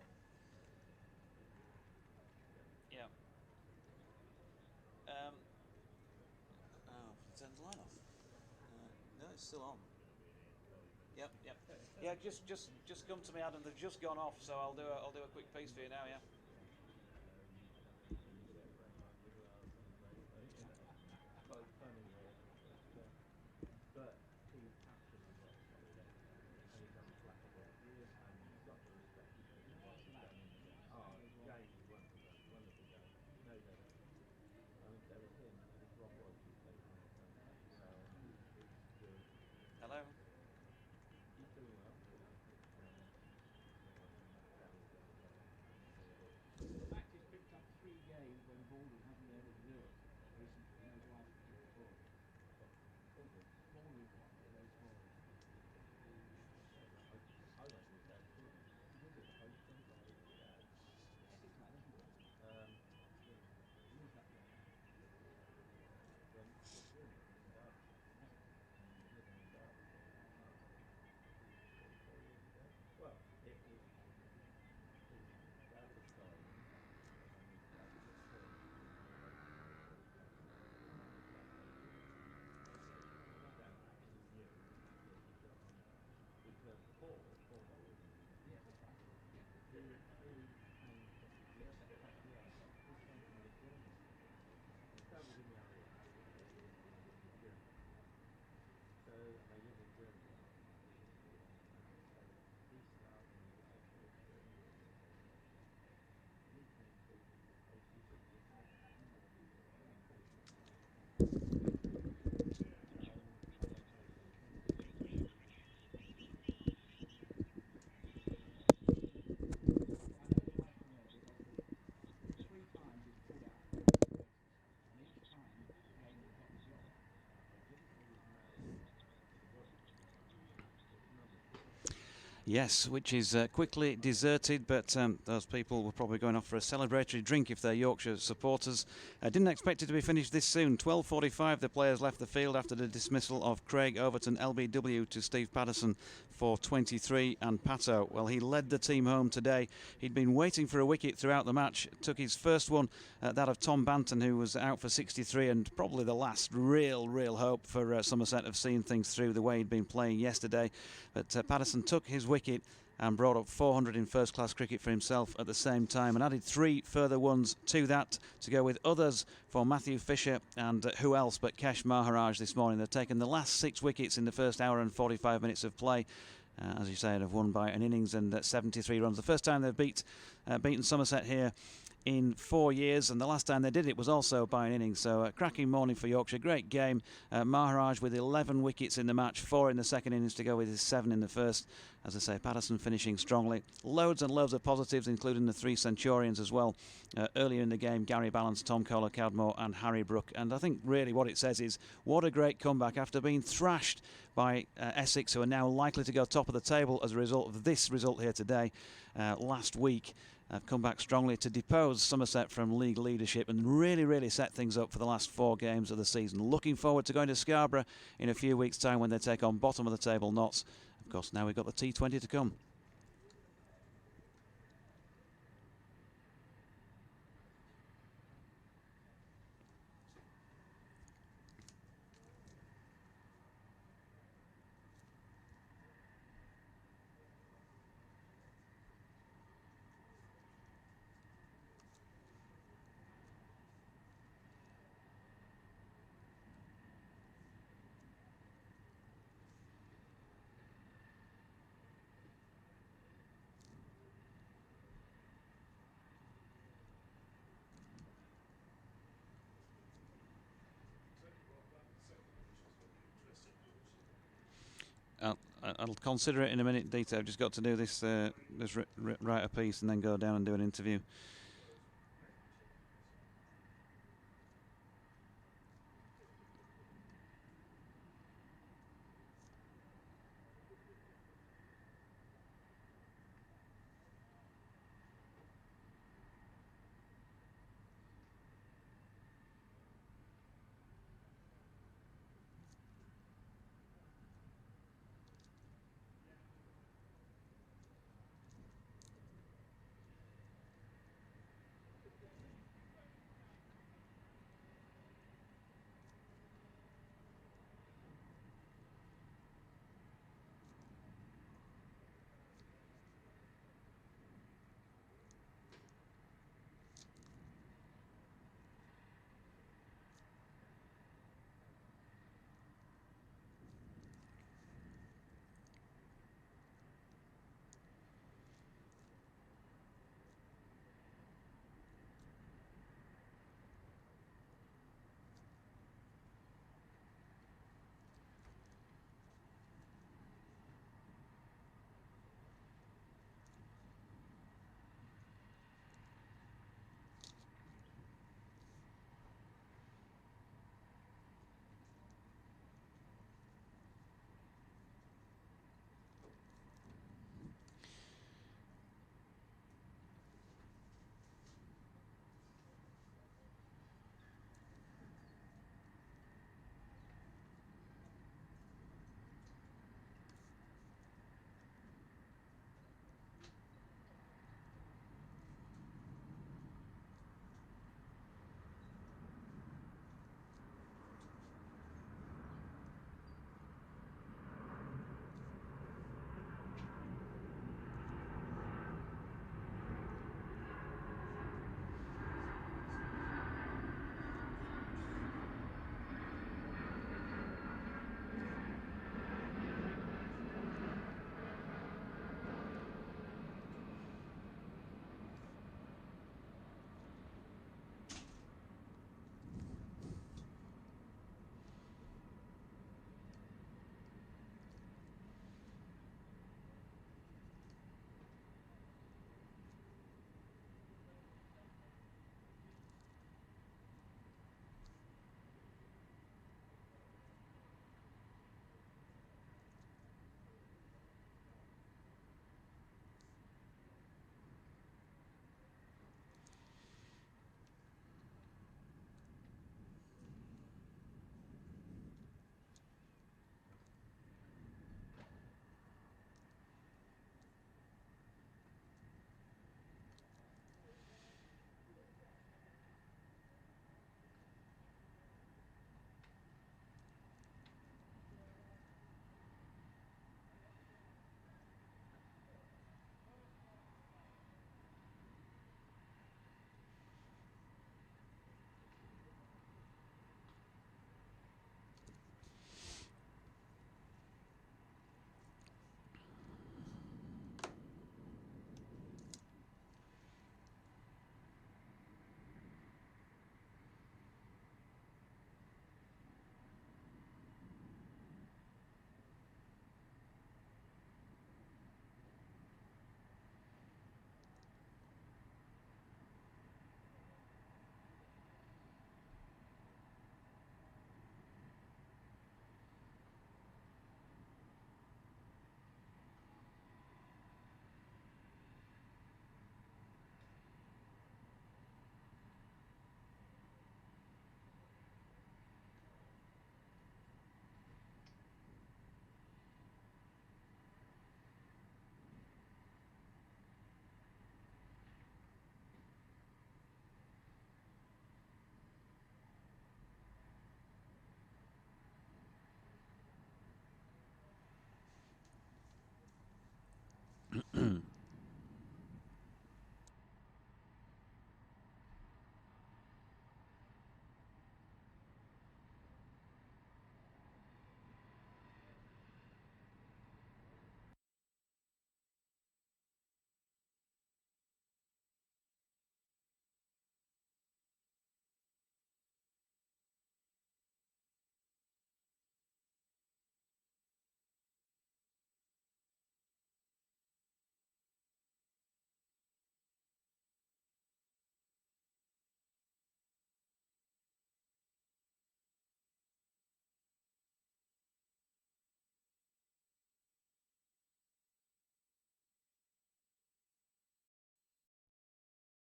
Oh, turn the line off. No, it's still on. Yep. Yeah, just come to me, Adam. They've just gone off, so I'll do a quick piece for you now. Yeah. Hello. Yes, which is quickly deserted, but those people were probably going off for a celebratory drink if they're Yorkshire supporters. I didn't expect it to be finished this soon. 12:45 the players left the field after the dismissal of Craig Overton LBW to Steve Patterson for 23 and Pato. Well, he led the team home today. He'd been waiting for a wicket throughout the match. Took his first one, that of Tom Banton, who was out for 63, and probably the last real hope for Somerset of seeing things through the way he'd been playing yesterday. But Patterson took his wicket and brought up 400 in first-class cricket for himself at the same time, and added 3 further ones to that to go with others for Matthew Fisher and who else but Kesh Maharaj this morning. They've taken the last 6 wickets in the first hour and 45 minutes of play. As you say, have won by an innings and 73 runs. The first time they've beaten Somerset here in 4 years, and the last time they did it was also by an innings. So a cracking morning for Yorkshire. Great game. Maharaj with 11 wickets in the match, 4 in the second innings to go with his 7 in the first. As I say, Patterson finishing strongly. Loads and loads of positives, including the 3 Centurions as well. Earlier in the game, Gary Balance, Tom Kohler-Cowdmore and Harry Brook. And I think really what it says is what a great comeback after being thrashed by Essex, who are now likely to go top of the table as a result of this result here today. Last week, have come back strongly to depose Somerset from league leadership and really set things up for the last 4 games of the season. Looking forward to going to Scarborough in a few weeks' time when they take on bottom of the table Notts. Of course, now we've got the T20 to come. I'll consider it in a minute, Dieter. I've just got to do this, write a piece and then go down and do an interview.